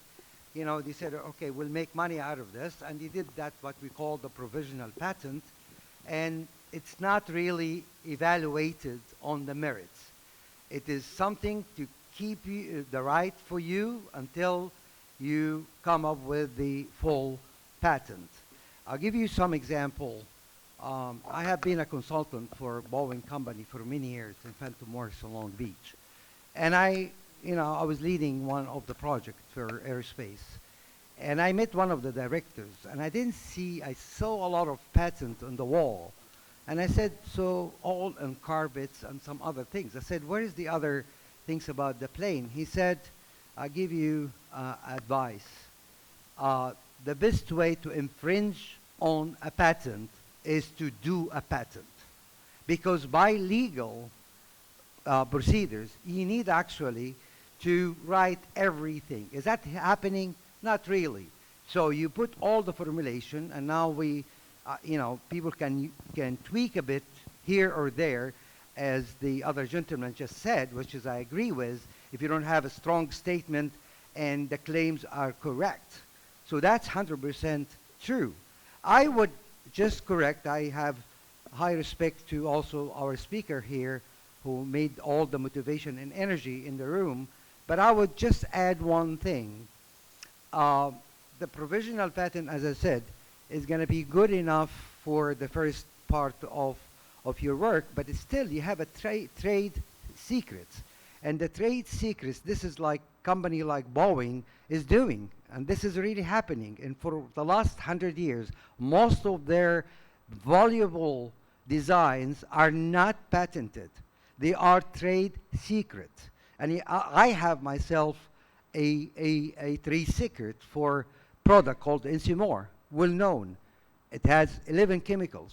you know, they said, okay, we'll make money out of this. And they did that, what we call the provisional patent. And it's not really evaluated on the merits. It is something to keep you, the right for you until you come up with the full patent. I'll give you some example. I have been a consultant for Boeing Company for many years in Phantom Morrison, Long Beach. And I was leading one of the projects for aerospace. And I met one of the directors, and I saw a lot of patents on the wall. And I said, so all on carpets and some other things. I said, where is the other things about the plane? He said, I'll give you advice. The best way to infringe on a patent is to do a patent. Because by legal procedures, you need actually to write everything. Is that happening? Not really. So you put all the formulation, and now we, people can tweak a bit here or there, as the other gentleman just said, which is I agree with, if you don't have a strong statement and the claims are correct. So that's 100% true. I would just correct, I have high respect to also our speaker here who made all the motivation and energy in the room, but I would just add one thing. The provisional patent, as I said, is going to be good enough for the first part of your work, but still you have a trade secrets. And the trade secrets, this is like company like Boeing is doing, and this is really happening. And for the last 100 years, most of their valuable designs are not patented. They are trade secrets. And I have myself a trade secret for product called Encymore, well known. It has 11 chemicals.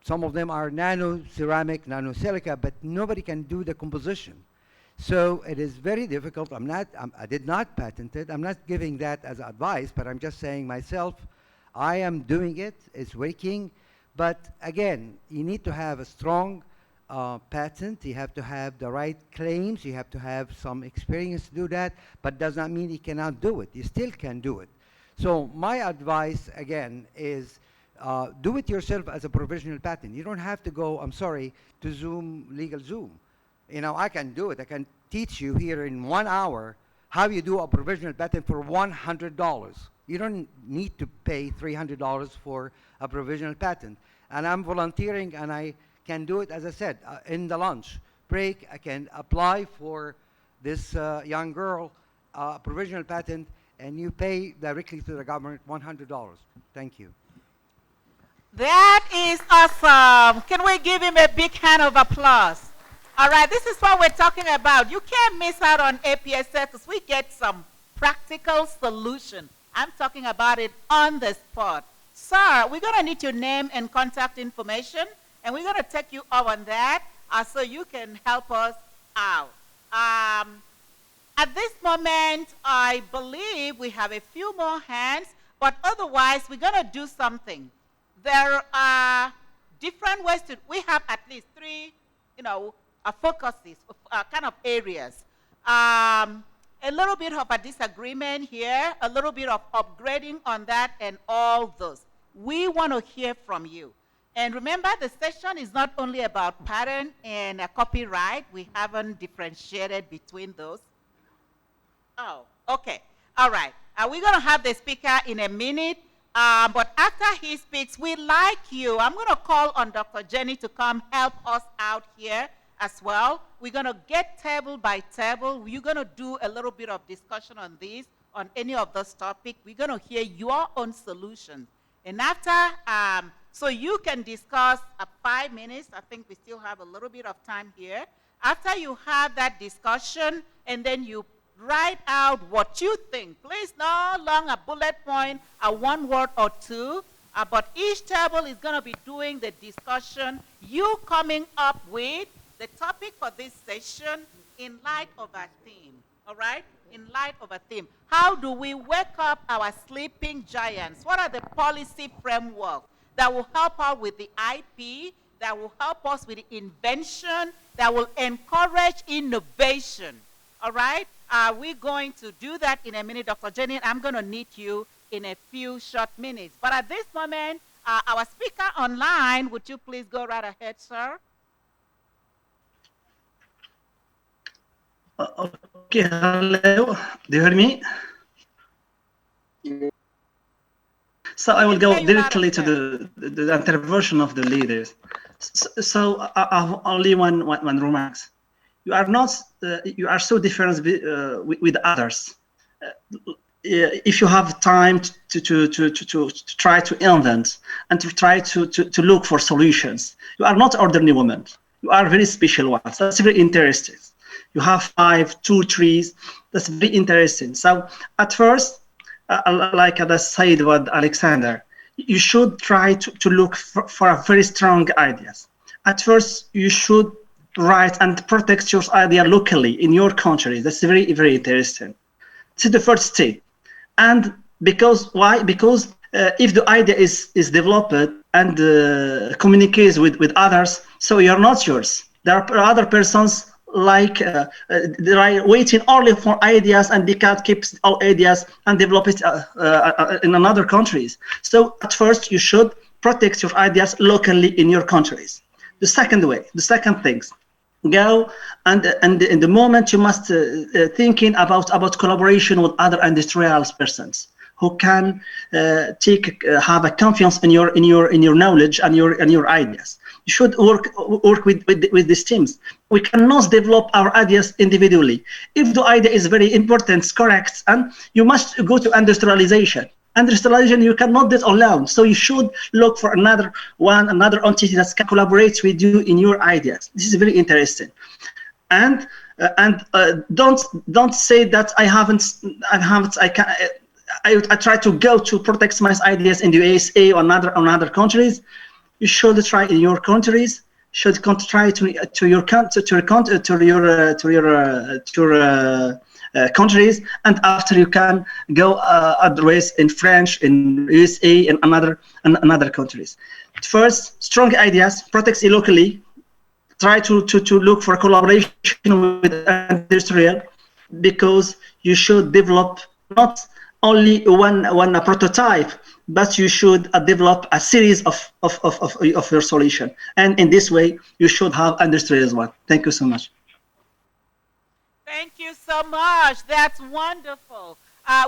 Some of them are nano ceramic, nano silica, but nobody can do the composition. So it is very difficult. I did not patent it. I'm not giving that as advice, but I'm just saying myself, I am doing it. It's working. But again, you need to have a strong patent. You have to have the right claims. You have to have some experience to do that, but does not mean you cannot do it. You still can do it. So my advice, again, is do it yourself as a provisional patent. You don't have to go, I'm sorry, to Zoom, LegalZoom. I can do it. I can teach you here in 1 hour how you do a provisional patent for $100. You don't need to pay $300 for a provisional patent. And I'm volunteering, and I can do it, as I said, in the lunch. break, I can apply for this young girl provisional patent, and you pay directly to the government $100. Thank you. That is awesome. Can we give him a big hand of applause? All right, this is what we're talking about. You can't miss out on APSS because we get some practical solution. I'm talking about it on the spot. Sir, we're going to need your name and contact information, and we're going to take you up on that so you can help us out. At this moment, I believe we have a few more hands, but otherwise, we're going to do something. There are different ways to, we have at least three, focuses, kind of areas. A little bit of a disagreement here, a little bit of upgrading on that, and all those. We want to hear from you. And remember, the session is not only about patent and copyright. We haven't differentiated between those. Oh, okay. All right. We're going to have the speaker in a minute. But after he speaks, we'd like you. I'm going to call on Dr. Jenny to come help us out here as well. We're going to get table by table. We're going to do a little bit of discussion on this, on any of those topics. We're going to hear your own solutions. And after, so you can discuss 5 minutes. I think we still have a little bit of time here. After you have that discussion, and then you write out what you think. Please, no longer bullet point, a 1 word or 2, but each table is going to be doing the discussion, you coming up with the topic for this session in light of a theme, all right? In light of a theme. How do we wake up our sleeping giants? What are the policy framework that will help out with the IP, that will help us with the invention, that will encourage innovation, all right? We're going to do that in a minute, Dr. Jenny. I'm going to need you in a few short minutes. But at this moment, our speaker online, would you please go right ahead, sir? Okay, hello. Do you hear me? So I will go directly to the intervention of the leaders. So I have only one remarks. You are not. You are so different with others. If you have time to try to invent and to try to look for solutions, you are not ordinary women. You are very special ones. That's very interesting. You have 5, 2 trees. That's very interesting. So at first, like I said with Alexander, you should try to look for a very strong ideas. At first, you should write and protect your idea locally in your country. That's very, very interesting. This is the first step. And why? Because if the idea is developed and communicates with others, so you're not yours. There are other persons like they are waiting only for ideas, and they can't keep all ideas and develop it in another countries. So at first, you should protect your ideas locally in your countries. The second things, go and in the moment you must thinking about collaboration with other industrial persons who can have a confidence in your knowledge and your ideas. You should work with these teams. We cannot develop our ideas individually. If the idea is very important, correct, and you must go to industrialization. Industrialization, you cannot do it alone. So you should look for another entity that can collaborate with you in your ideas. This is very interesting. And don't say that I try to go to protect my ideas in the USA or other countries. You should try in your countries. Should try to your countries, and after you can go address in French, in USA, and another countries. First, strong ideas, protect it locally. Try to look for collaboration with industrial, because you should develop not only one prototype, but you should develop a series of your solution. And in this way, you should have industrial as well. Thank you so much. Thank you so much. That's wonderful.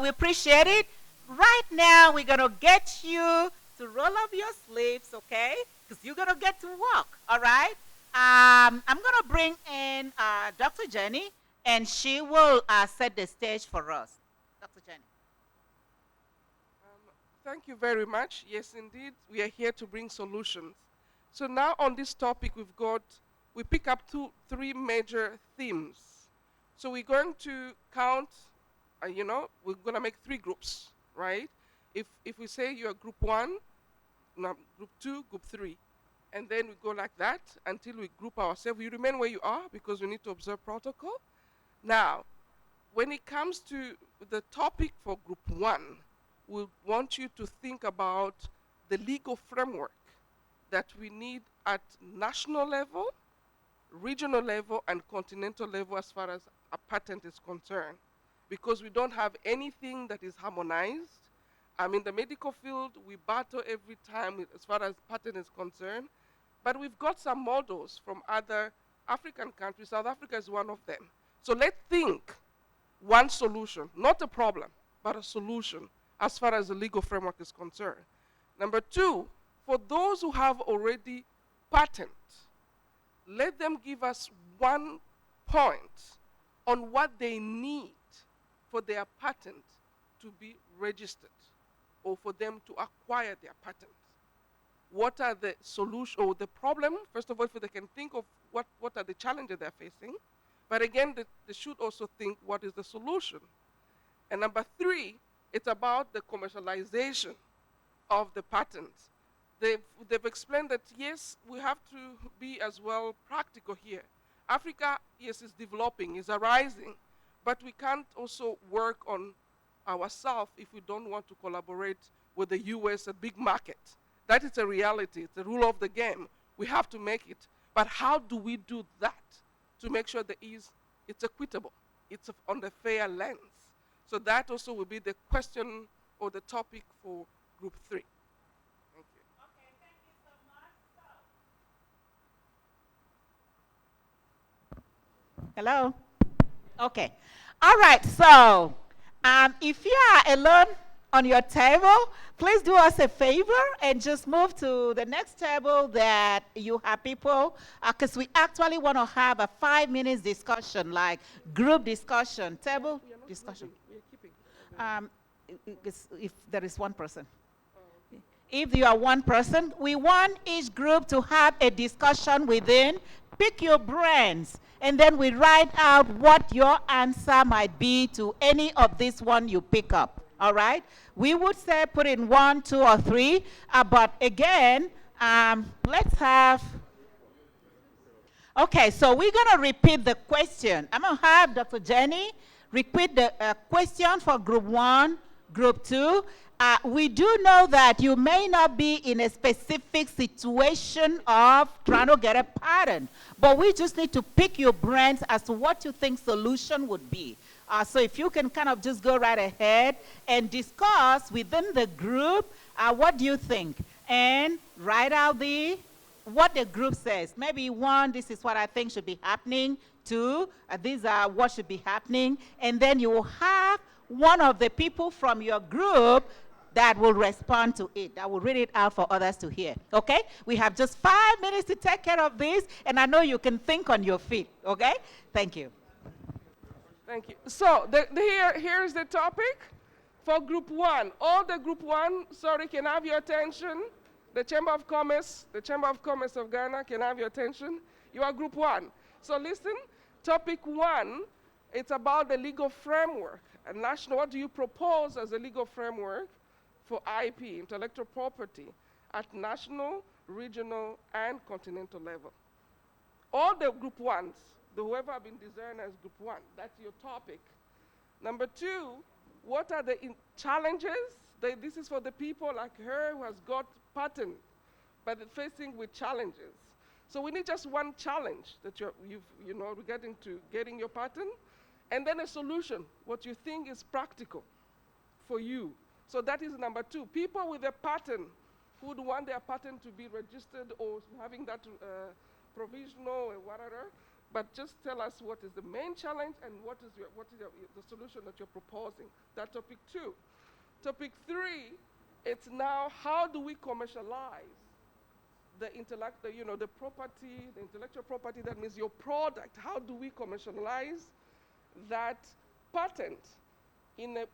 We appreciate it. Right now, we're going to get you to roll up your sleeves, okay? Because you're going to get to work, all right? I'm going to bring in Dr. Jenny, and she will set the stage for us. Dr. Jenny. Thank you very much. Yes, indeed, we are here to bring solutions. So now on this topic, we pick up three major themes. So we're going to count, we're going to make three groups, right? If we say you're group 1, group 2, group 3, and then we go like that until we group ourselves. You remain where you are because we need to observe protocol. Now, when it comes to the topic for group 1, we want you to think about the legal framework that we need at national level, regional level, and continental level as far as a patent is concerned. Because we don't have anything that is harmonized. In the medical field, we battle every time as far as patent is concerned. But we've got some models from other African countries. South Africa is one of them. So let's think one solution, not a problem, but a solution as far as the legal framework is concerned. Number 2, for those who have already patent, let them give us one point on what they need for their patent to be registered or for them to acquire their patent. What are the solution or the problem? First of all, if they can think of what are the challenges they're facing. But again, they should also think what is the solution. And number 3, it's about the commercialization of the patents. They've explained that, yes, we have to be as well practical here. Africa, yes, is developing, is arising, but we can't also work on ourselves if we don't want to collaborate with the US, a big market. That is a reality. It's the rule of the game. We have to make it. But how do we do that to make sure that it's equitable, it's on the fair lens? So that also will be the question or the topic for group 3. Thank you. Okay, thank you so much. Hello? Okay. All right, so if you are alone on your table, please do us a favor and just move to the next table that you have people, because we actually want to have a 5 minutes discussion, like group discussion, table discussion. If there is one person. If you are one person, we want each group to have a discussion within, pick your brains, and then we write out what your answer might be to any of this one you pick up. All right? We would say put in 1, 2, or 3, but again, let's have. Okay, so we're going to repeat the question. I'm going to have Dr. Jenny repeat the question for group 1, group 2. We do know that you may not be in a specific situation of trying to get a patent, but we just need to pick your brains as to what you think solution would be. So if you can kind of just go right ahead and discuss within the group, what do you think? And write out what the group says. Maybe 1, this is what I think should be happening. 2, these are what should be happening. And then you will have one of the people from your group that will respond to it. I will read it out for others to hear. Okay? We have just 5 minutes to take care of this, and I know you can think on your feet. Okay? Thank you. Thank you. So here's the topic for group 1. All the group 1, sorry, can I have your attention? The Chamber of Commerce of Ghana, can I have your attention? You are group 1. So listen, topic 1, it's about the legal framework. And national, what do you propose as a legal framework for IP, intellectual property, at national, regional, and continental level? All the group 1s, whoever have been designed as group 1, that's your topic. Number 2, what are the challenges? This is for the people like her who has got patent, but facing with challenges. So we need just one challenge that regarding to getting your patent, and then a solution, what you think is practical for you. So that is number 2. People with a patent who would want their patent to be registered or having that provisional or whatever, but just tell us what is the main challenge and what is the solution that you're proposing. That's topic 2. Topic 3, it's now how do we commercialize the property, the intellectual property, that means your product. How do we commercialize that patent in a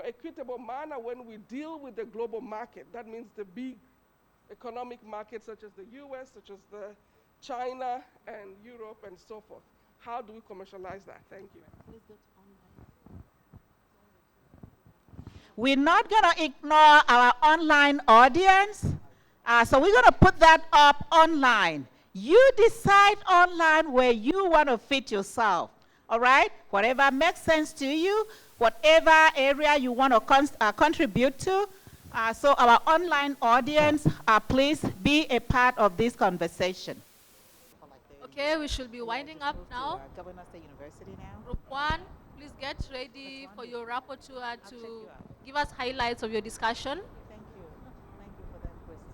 equitable manner when we deal with the global market? That means the big economic markets such as the US, such as the China and Europe and so forth. How do we commercialize that? Thank you. We're not going to ignore our online audience, so we're going to put that up online. You decide online where you want to fit yourself, all right? Whatever makes sense to you, whatever area you want to contribute to. So our online audience, please be a part of this conversation. Okay, we should be winding up now. Governor State University now. Group 1, please get ready for your rapporteur to give us highlights of your discussion. Thank you. Thank you for that question.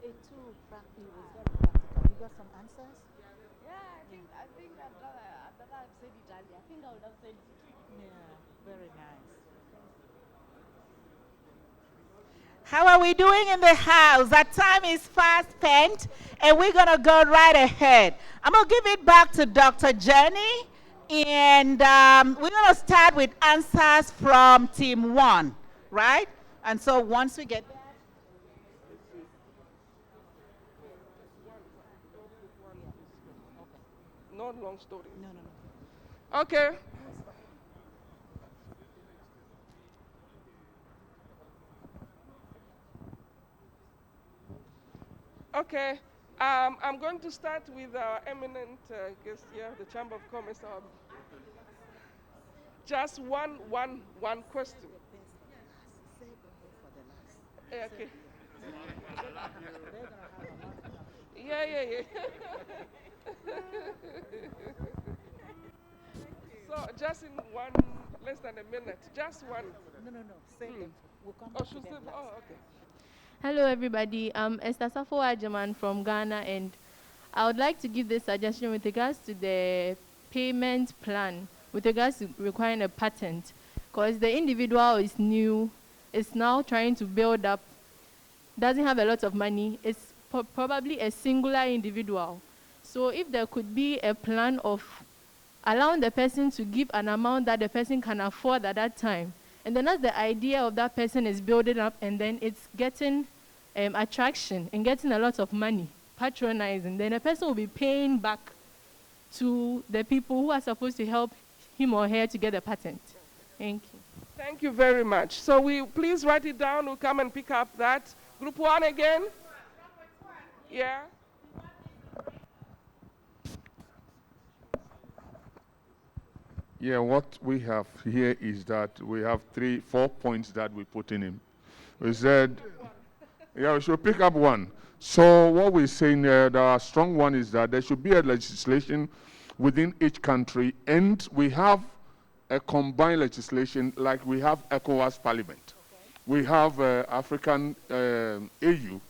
It too, frankly, was very practical. You got some answers? Yeah, I think I've said it earlier. I think I would have said it. Yeah, very nice. How are we doing in the house? That time is fast spent, and we're going to go right ahead. I'm going to give it back to Dr. Jenny, and we're going to start with answers from Team 1, right? And so once we get that. Not long story. No. Okay. Okay, I'm going to start with our eminent guest here, the Chamber of Commerce. Just one question. Okay. Yeah. So just in less than a minute, just one. No. Save them. We'll come Oh, back to should them still, last. okay. Hello everybody, I'm Esther Safo Ajaman from Ghana, and I would like to give this suggestion with regards to the payment plan, with regards to requiring a patent, because the individual is new, is now trying to build up, doesn't have a lot of money, it's probably a singular individual. So if there could be a plan of allowing the person to give an amount that the person can afford at that time, and then as the idea of that person is building up, and then it's getting attraction and getting a lot of money, patronizing, then the person will be paying back to the people who are supposed to help him or her to get a patent. Thank you. Thank you very much. So please write it down. We'll come and pick up that. Group 1 again. Yeah. Yeah, what we have here is that we have 4 points that we put in him. We said, we should pick up one. So what we're saying there, the strong one is that there should be a legislation within each country, and we have a combined legislation like we have ECOWAS Parliament. We have African AU.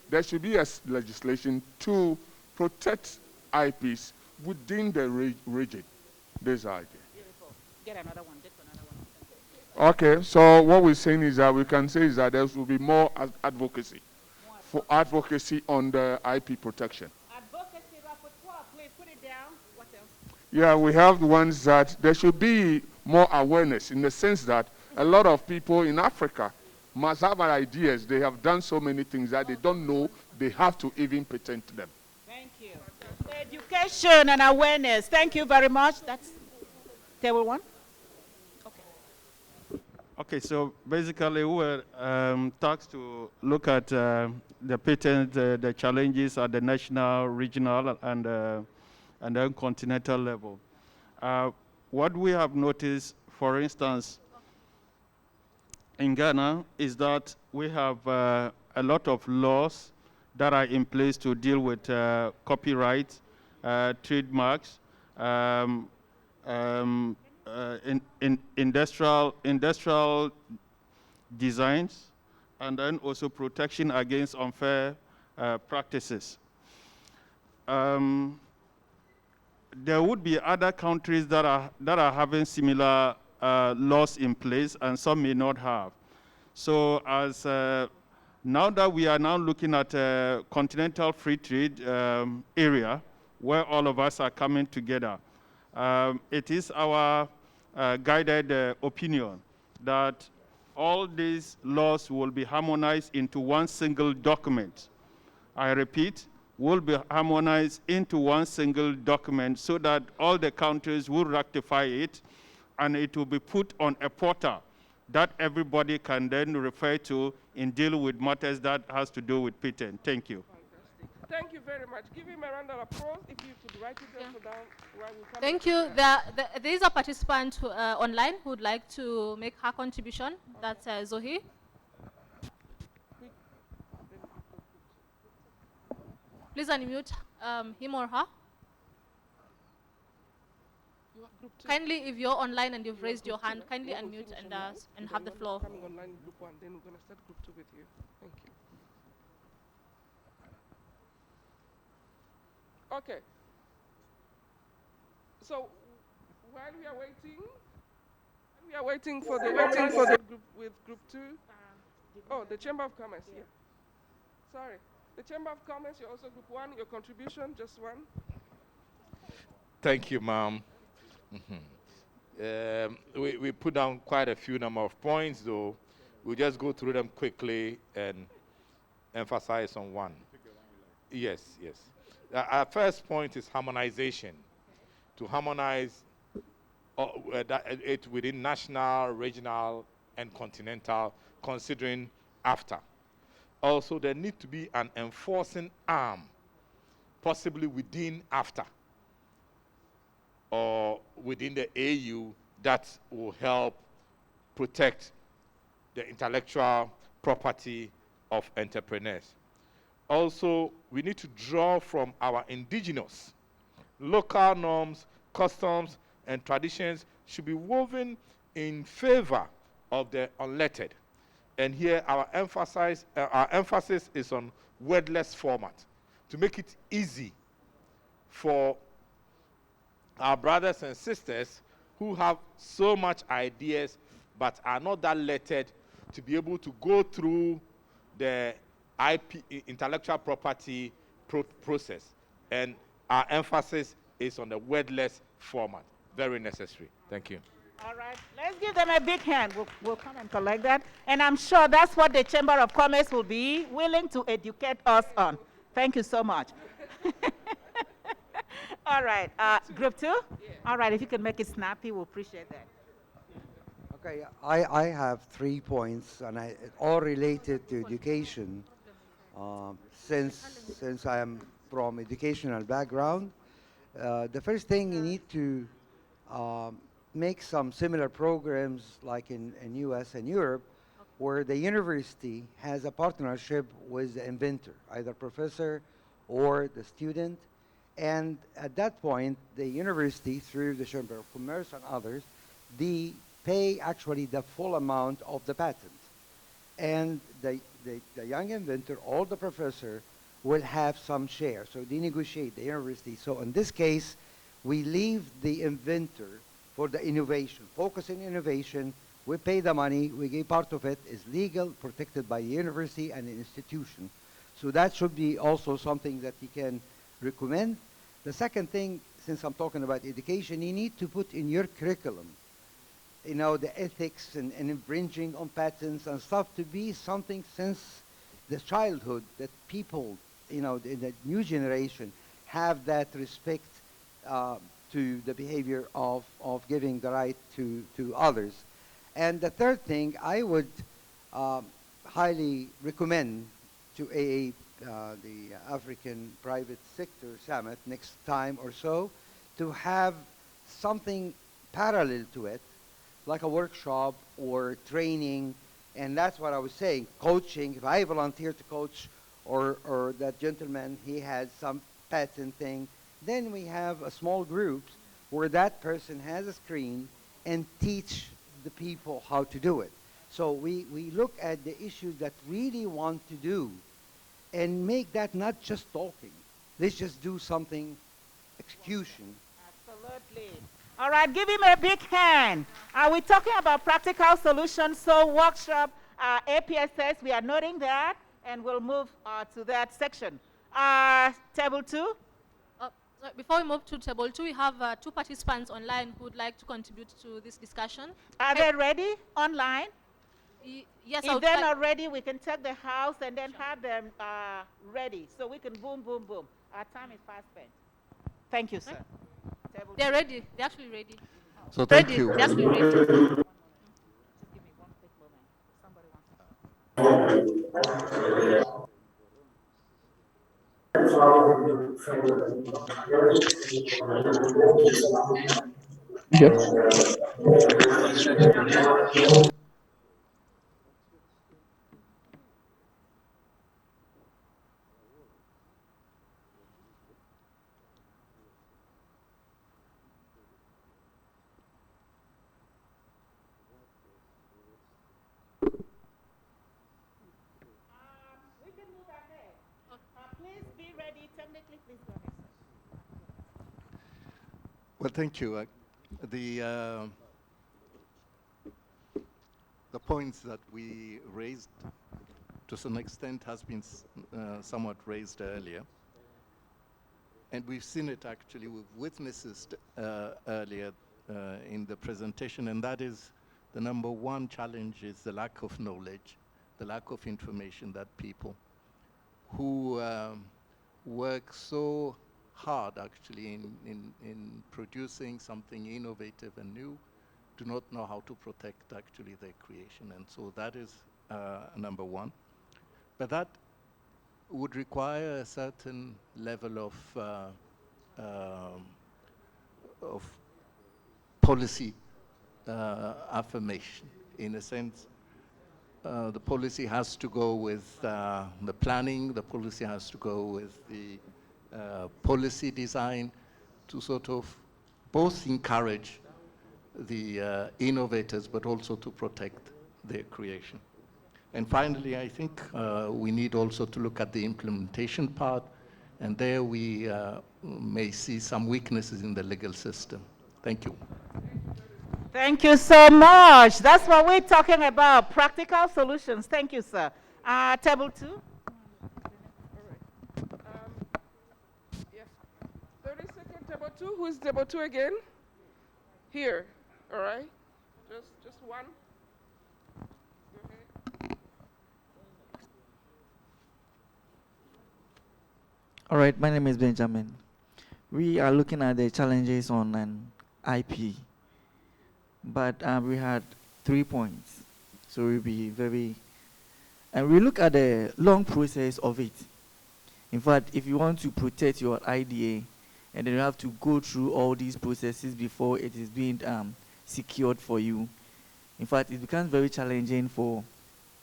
There should be a legislation to protect IPs within the region. This idea. Get another one. Okay, so what we're saying is that we can say is that there will be more advocacy, for advocacy on the IP protection. Advocacy rapporteur, please put it down. What else? Yeah, we have the ones that there should be more awareness in the sense that a lot of people in Africa must have ideas. They have done so many things that they don't know they have to even patent them. Thank you. Education and awareness. Thank you very much. That's table 1. Okay, so basically we were tasked to look at the patent, the challenges at the national, regional, and then continental level. What we have noticed, for instance, in Ghana, is that we have a lot of laws that are in place to deal with copyright, trademarks, industrial designs, and then also protection against unfair practices. There would be other countries that are having similar laws in place, and some may not have. So as Now that we are now looking at a continental free trade area where all of us are coming together, it is our guided opinion that all these laws will be harmonized into one single document. I repeat, will be harmonized into one single document so that all the countries will rectify it, and it will be put on a portal that everybody can then refer to in dealing with matters that has to do with patent. Thank you. Fantastic. Thank you very much. Give him a round of applause if you could write it down while we come. Thank you. There is a participant online who would like to make her contribution. That's Zohi. Please unmute him or her. Kindly, if you're online and you've raised your hand, kindly unmute and have the floor. Coming online, group 1, then we're going to start group 2 with you. Thank you. Okay. So while we are waiting for the group with group 2. Oh, the Chamber of Commerce. Yeah. Sorry. The Chamber of Commerce, you're also group 1. Your contribution, just one. Thank you, ma'am. We put down quite a few number of points, though. We'll just go through them quickly and emphasize on one. Yes, yes. Our first point is harmonization. To harmonize it within national, regional, and continental, considering AfTA. Also, there needs to be an enforcing arm, possibly within AfTA or within the AU, that will help protect the intellectual property of entrepreneurs. Also, we need to draw from our indigenous, local norms, customs, and traditions should be woven in favor of the unlettered. And here our emphasis is on wordless format to make it easy for our brothers and sisters who have so much ideas but are not that lettered to be able to go through the intellectual property process. And our emphasis is on the wordless format. Very necessary. Thank you. All right, let's give them a big hand. We'll come and collect that. And I'm sure that's what the Chamber of Commerce will be willing to educate us on. Thank you so much. All right, group 2? Yeah. All right, if you can make it snappy, we'll appreciate that. Okay, I have 3 points, and all related to education. Since I am from educational background, the first thing you need to make some similar programs like in US and Europe, where the university has a partnership with the inventor, either professor or the student. And at that point, the university, through the Chamber of Commerce and others, they pay actually the full amount of the patent. And the young inventor or the professor will have some share. So they negotiate, the university. So in this case, we leave the inventor for the innovation. Focus on innovation. We pay the money. We give part of it is legal, protected by the university and the institution. So that should be also something that you can recommend. The second thing, since I'm talking about education, you need to put in your curriculum, you know, the ethics and infringing on patents and stuff to be something since the childhood that people, you know, the new generation have that respect to the behavior of giving the right to others. And the third thing, I would highly recommend to AA, the African Private Sector Summit next time or so, to have something parallel to it, like a workshop or training. And that's what I was saying, coaching. If I volunteer to coach, or that gentleman, he has some patent thing, then we have a small group where that person has a screen and teach the people how to do it. So we look at the issues that really want to do and make that not just talking. Let's just do something, execution. Absolutely. All right, give him a big hand. Are we talking about practical solutions? So workshop, APSS, we are noting that. and we'll move to that section. Table 2. Before we move to table 2, we have 2 participants online who would like to contribute to this discussion. Are they ready online? Yes. If they're not ready, we can take the house and then have them ready, so we can boom, boom, boom. Our time is fast spent. Thank you, sir. They're ready. They're actually ready. So thank you. They're actually ready. Just give me one quick moment. Somebody Yes. We can move ahead. Please be ready. Technically, please go ahead, sir. Well, thank you. The points that we raised to some extent has been somewhat raised earlier. And we've seen it actually, we've witnessed it earlier in the presentation, and that is the number one challenge is the lack of knowledge, the lack of information that people who work so hard actually in producing something innovative and new do not know how to protect actually their creation. And so that is number one. But that would require a certain level of policy affirmation. In a sense, the policy has to go with the planning, the policy has to go with the policy design to sort of both encourage the innovators, but also to protect their creation. And finally, I think we need also to look at the implementation part, and there we may see some weaknesses in the legal system. Thank you. Thank you so much. That's what we're talking about, practical solutions. Thank you, sir. Table 2. Yes. 32nd table 2. Who is table 2 again? Here. All right. Just one. Go ahead. All right, my name is Benjamin. We are looking at the challenges on an IP, but we had 3 points. So we'll be and we look at the long process of it. In fact, if you want to protect your IDA, and then you have to go through all these processes before it is being secured for you. In fact, it becomes very challenging for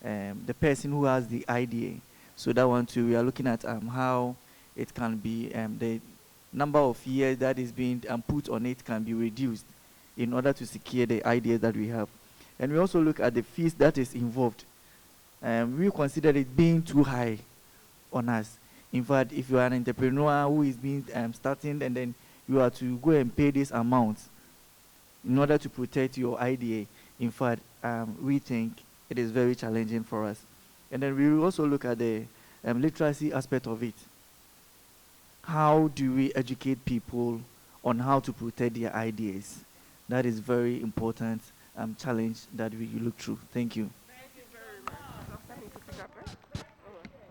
the person who has the IDA. So that one too, we are looking at how it can be, the number of years that is being put on it can be reduced in order to secure the ideas that we have. And we also look at the fees that is involved. We consider it being too high on us. In fact, if you are an entrepreneur who is being starting, and then you are to go and pay this amount in order to protect your IDA, in fact, we think it is very challenging for us. And then we will also look at the literacy aspect of it. How do we educate people on how to protect their ideas? That is very important challenge that we look through. Thank you. Thank you very much. I'm starting to pick up, eh?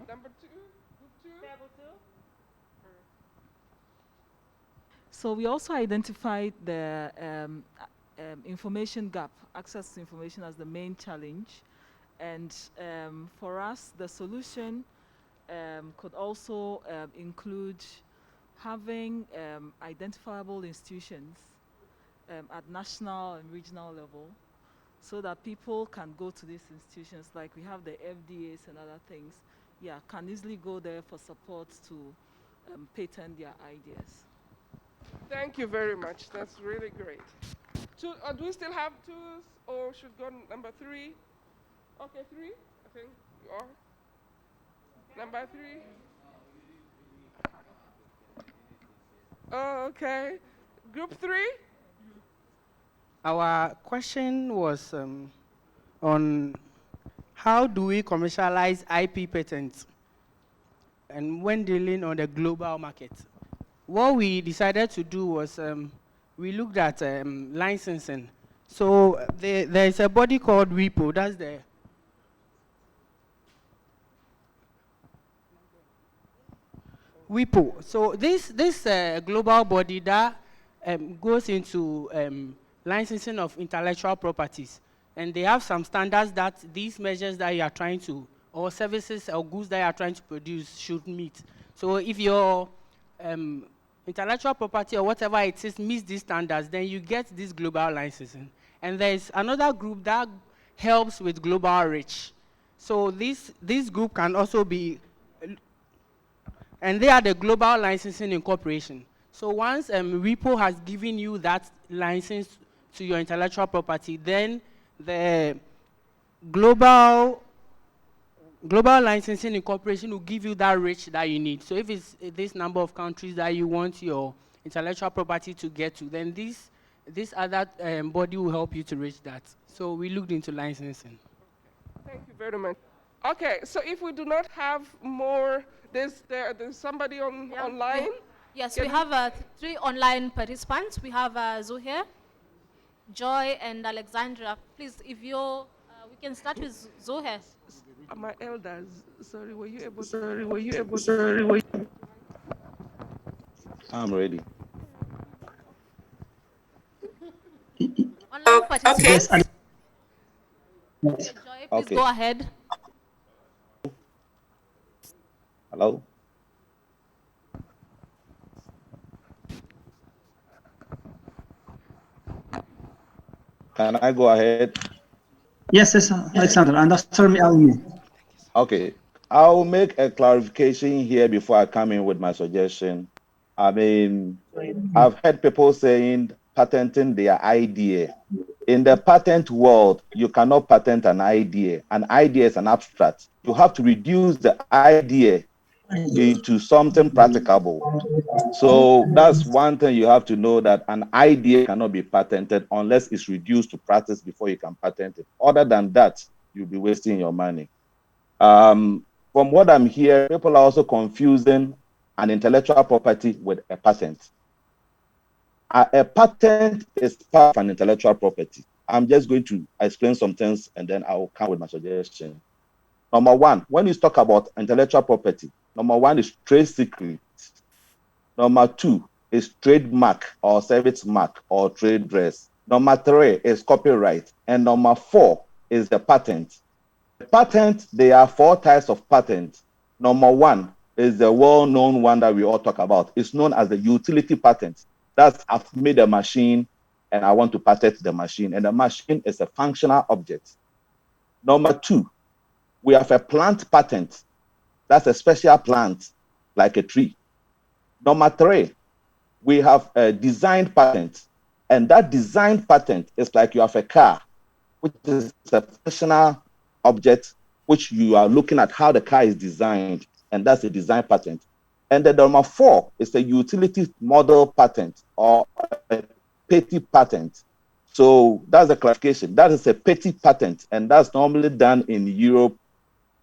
Number 2. Table 2. So we also identified the information gap, access to information as the main challenge. And for us, the solution could also include having identifiable institutions at national and regional level, so that people can go to these institutions, like we have the FDAs and other things, can easily go there for support to patent their ideas. Thank you very much. That's really great. Do we still have 2s, or should go number 3? Okay, 3. I think you are. Number 3. Oh, okay. Group 3. Our question was on how do we commercialize IP patents and when dealing on the global market? What we decided to do was we looked at licensing. So there is a body called WIPO, that's the WIPO. So this global body that goes into licensing of intellectual properties, and they have some standards that these measures that you are trying to, or services or goods that you are trying to produce should meet. So if your intellectual property or whatever it is meets these standards, then you get this global licensing. And there is another group that helps with global reach. So this group can also be, and they are the Global Licensing Incorporation. So once WIPO has given you that license to your intellectual property, then the Global Licensing Incorporation will give you that reach that you need. So if it's this number of countries that you want your intellectual property to get to, then this other body will help you to reach that. So we looked into licensing. Thank you very much. Okay, so if we do not have more, there's somebody online? Yes, we have 3 online participants. We have Zuhair, Joy, and Alexandra. Please, if you're, we can start with Zuhair. My elders, sorry, were you able to? I'm ready. Online participants. Yes, Joy, please Okay. go ahead. Hello? Can I go ahead? Yes, Alexander, and after me, Almi. Okay. I'll make a clarification here before I come in with my suggestion. I mean, I've heard people saying patenting their idea. In the patent world, you cannot patent an idea. An idea is an abstract. You have to reduce the idea into something practicable. So that's one thing you have to know, that an idea cannot be patented unless it's reduced to practice before you can patent it. Other than that, you'll be wasting your money. From what I'm hearing, people are also confusing an intellectual property with a patent. A patent is part of an intellectual property. I'm just going to explain some things and then I'll come with my suggestion. Number one, when you talk about intellectual property, number one is trade secret. Number two is trademark or service mark or trade dress. Number three is copyright. And number four is the patent. The patent, there are 4 types of patents. Number one is the well-known one that we all talk about. It's known as the utility patent. That's, I've made a machine and I want to patent the machine. And the machine is a functional object. Number two, we have a plant patent. That's a special plant, like a tree. Number three, we have a design patent. And that design patent is like you have a car, which is a functional object, which you are looking at how the car is designed, and that's a design patent. And the number four is a utility model patent or a petty patent. So that's the clarification. That is a petty patent, and that's normally done in Europe,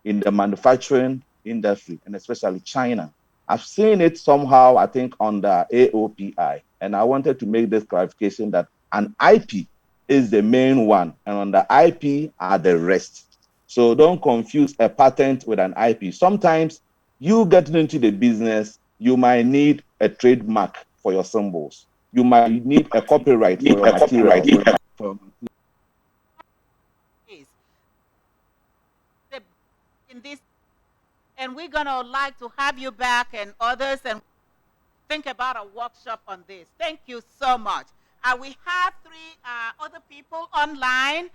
in the manufacturing industry, and especially China. I've seen it somehow, I think, under AOPI, and I wanted to make this clarification that an IP is the main one, and on the IP are the rest. So don't confuse a patent with an IP. Sometimes you getting into the business, you might need a trademark for your symbols. You might need a copyright for your material. In this, and we're gonna like to have you back and others and think about a workshop on this. Thank you so much. We have 3 other people online.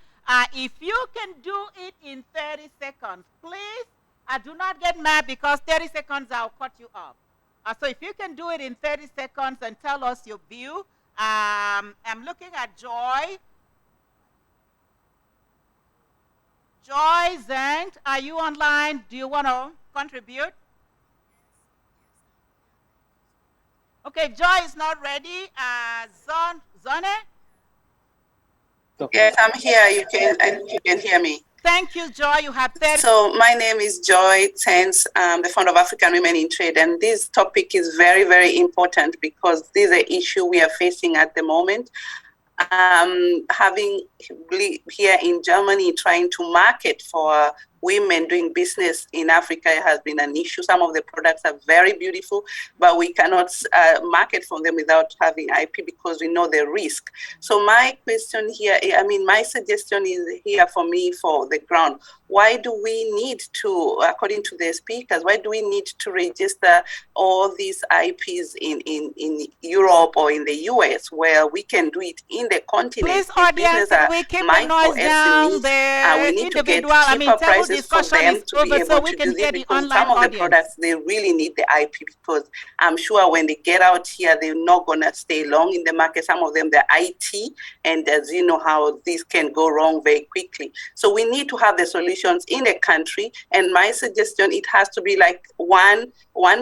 If you can do it in 30 seconds, please, do not get mad because 30 seconds I'll cut you off. So if you can do it in 30 seconds and tell us your view. I'm looking at Joy. Joy Zangt, are you online? Do you want to contribute? Okay, Joy is not ready. Zone? Yes, I'm here. You can hear me. Thank you, Joy. You have 30. So my name is Joy Tens, the founder of African Women in Trade, and this topic is very, very important because this is an issue we are facing at the moment. Having here in Germany, trying to market for women doing business in Africa has been an issue. Some of the products are very beautiful, but we cannot market for them without having IP because we know the risk. So my question here, my suggestion is here for me for the ground. Why do we need to, according to the speakers, why do we need to register all these IPs in Europe or in the US where we can do it in the continent? Please, audience, we keep the noise down there. We need to get cheaper prices for them to be able to do this because some of the products, they really need the IP because I'm sure when they get out here, they're not going to stay long in the market. Some of them, they're IT, and as you know how this can go wrong very quickly. So we need to have the solutions in a country, and my suggestion, it has to be like one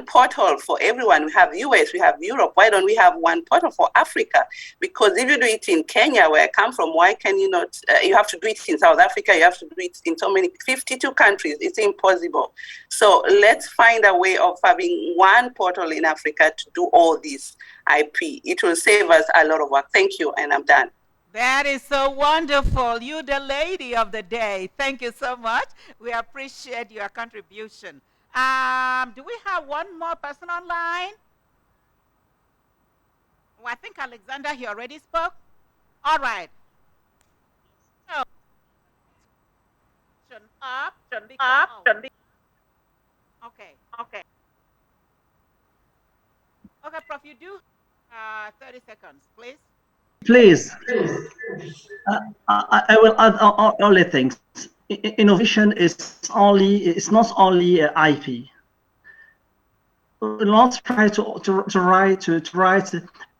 portal for everyone. We have US, we have Europe. Why don't we have one portal for Africa? Because if you do it in Kenya, where I come from, why can you not? You have to do it in South Africa. You have to do it in so many 52 countries. It's impossible. So let's find a way of having one portal in Africa to do all this IP. It will save us a lot of work. Thank you, and I'm done. That is so wonderful. You, the lady of the day. Thank you so much. We appreciate your contribution. Do we have one more person online? Oh, I think Alexander, he already spoke. All right. So, up. Okay. Okay, Prof, you do 30 seconds, please. Please, I will add only things. Innovation is not only IP. Let's try to write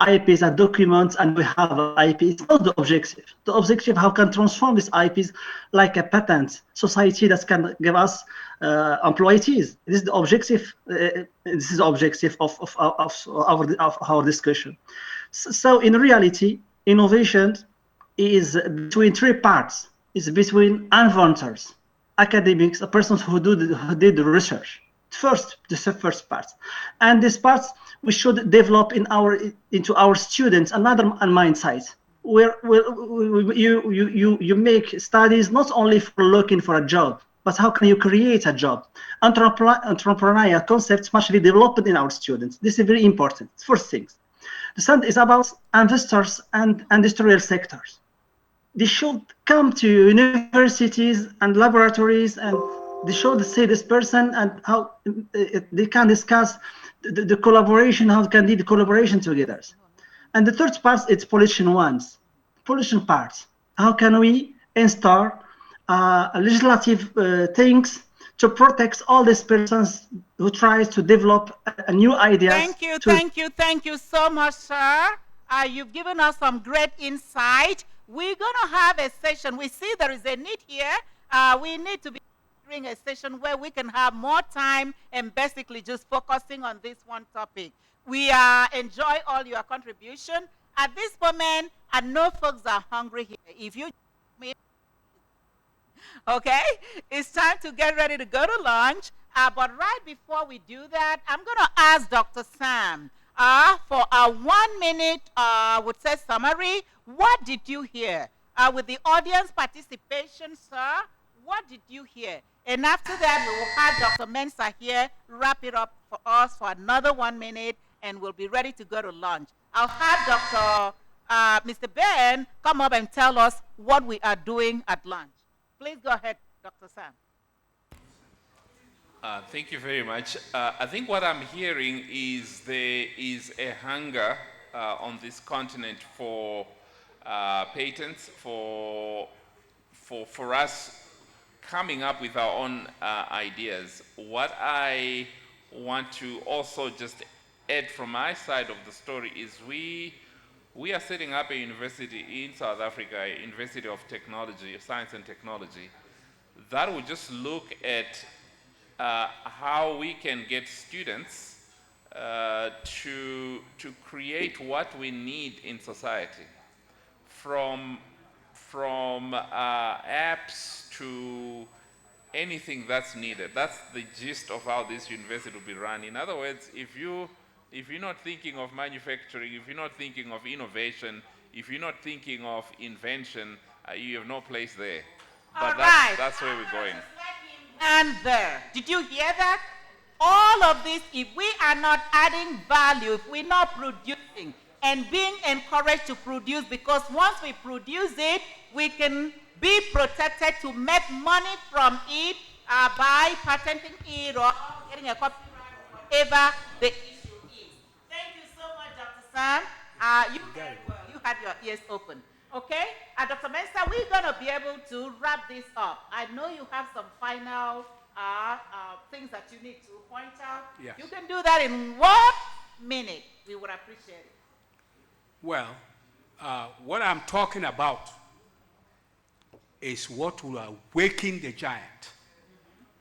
IPs and documents, and we have IP. It's not the objective. The objective, how can transform these IPs like a patent society that can give us employees. This is the objective. This is the objective of our discussion. So in reality, innovation is between three parts. It's between inventors, academics, a person who did the research. The first part, and this part we should develop into our students another mindset where you make studies not only for looking for a job, but how can you create a job? Entrepreneurial concepts must be developed in our students. This is very important. First things. The second is about investors and industrial sectors. They should come to universities and laboratories, and they should see this person and how they can discuss the collaboration, how can they do collaboration together. And the third part is pollution parts. How can we install legislative things to protect all these persons who tries to develop a new ideas? Thank you so much, sir. You've given us some great insight. We're going to have a session. We see there is a need here. We need to be doing a session where we can have more time and basically just focusing on this one topic. We enjoy all your contribution. At this moment, I know folks are hungry here. If you okay, it's time to get ready to go to lunch. But right before we do that, I'm going to ask Dr. Sam for a 1 minute, would say summary. What did you hear? With the audience participation, sir, what did you hear? And after that, we will have Dr. Mensah here wrap it up for us for another 1 minute, and we'll be ready to go to lunch. I'll have Mr. Ben come up and tell us what we are doing at lunch. Please go ahead, Dr. Sam. Thank you very much. I think what I'm hearing is there is a hunger on this continent for patents, for us coming up with our own ideas. What I want to also just add from my side of the story is we are setting up a university in South Africa, a University of Technology, Science and Technology, that will just look at how we can get students to create what we need in society, from from apps to anything that's needed. That's the gist of how this university will be run. In other words, if you're not thinking of manufacturing, if you're not thinking of innovation, if you're not thinking of invention, you have no place there. But that's where we're going. And there, did you hear that? All of this, if we are not adding value, if we're not producing and being encouraged to produce, because once we produce it, we can be protected to make money from it by patenting it or getting a copyright or whatever the issue is. Thank you so much, Dr. Sam. You did well. You had your ears open. Okay? Dr. Mensah, we're going to be able to wrap this up. I know you have some final things that you need to point out. Yes. You can do that in 1 minute. We would appreciate it. Well, what I'm talking about is what will awaken the giant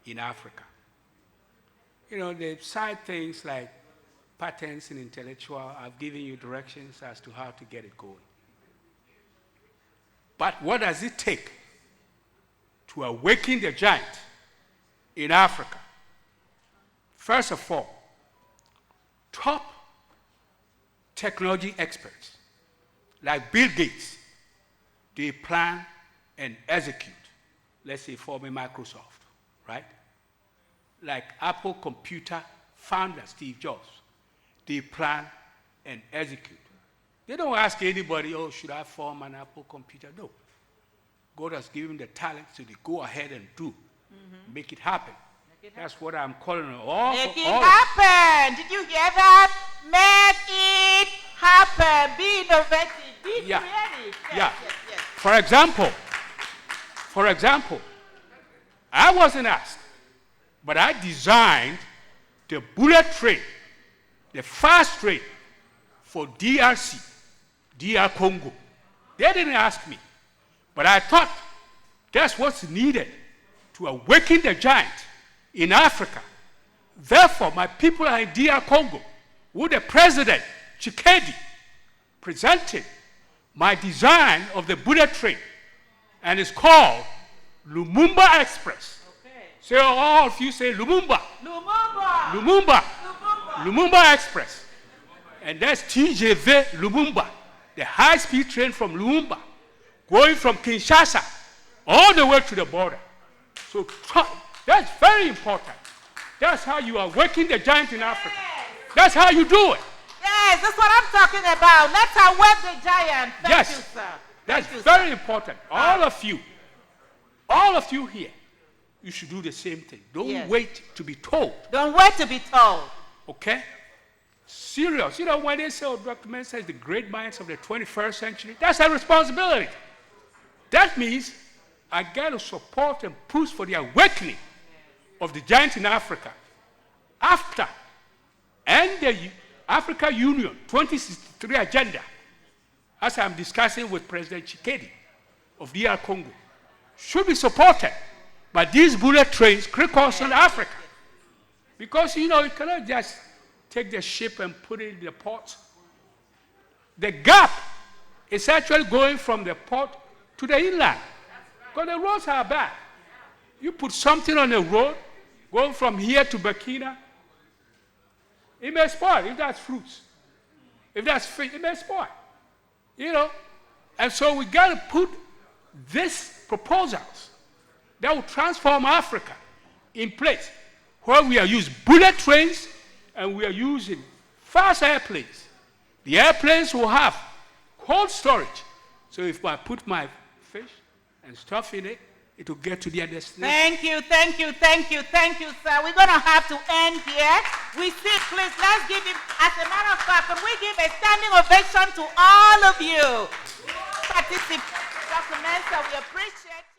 in Africa. You know, they cite things like patents and intellectual. I've given you directions as to how to get it going. But what does it take to awaken the giant in Africa? First of all, top technology experts like Bill Gates, they plan and execute, let's say former Microsoft, right? Like Apple computer founder Steve Jobs, they plan and execute. They don't ask anybody, oh, should I form an Apple computer? No. God has given them the talent to go ahead and do, make it happen. That's what I'm calling it. Make it happen. Did you hear that? Make it happen. Be innovative. Be creative. Yes, yes. For example, I wasn't asked, but I designed the bullet train, the fast train for DRC, DR Congo. They didn't ask me, but I thought that's what's needed to awaken the giant in Africa. Therefore, my people are in DR Congo, with the president, Tshisekedi, presented my design of the bullet train, and it's called Lumumba Express. Okay. So all of you say Lumumba. Lumumba. Lumumba. Lumumba Express. And that's TGV Lumumba, the high-speed train from Lumumba, going from Kinshasa all the way to the border. So that's very important. That's how you awaken the giant in Africa. That's how you do it. Yes, that's what I'm talking about. Let's awake the giant. Thank you, sir. That's very important. All of you here, you should do the same thing. Don't wait to be told. Don't wait to be told. Okay? Serious. You know, when they say, oh, Dr. Mensah is the great minds of the 21st century, that's a responsibility. That means I got to support and push for the awakening of the giant in Africa. AfCFTA and the Africa Union 2063 agenda, as I'm discussing with President Tshisekedi of DR Congo, should be supported by these bullet trains across Africa. Because, you know, you cannot just take the ship and put it in the port. The gap is actually going from the port to the inland. Because the roads are bad. You put something on the road, going from here to Burkina, it may spoil if that's fruits. If that's fish, it may spoil. You know? And so we got to put these proposals that will transform Africa in place, where we are using bullet trains and we are using fast airplanes. The airplanes will have cold storage. So if I put my fish and stuff in it, it will get to their destination. Thank you, sir. We're going to have to end here. We see, please, let's give him, as a matter of fact, can we give a standing ovation to all of you? Participants, Dr. Mensah, we appreciate you.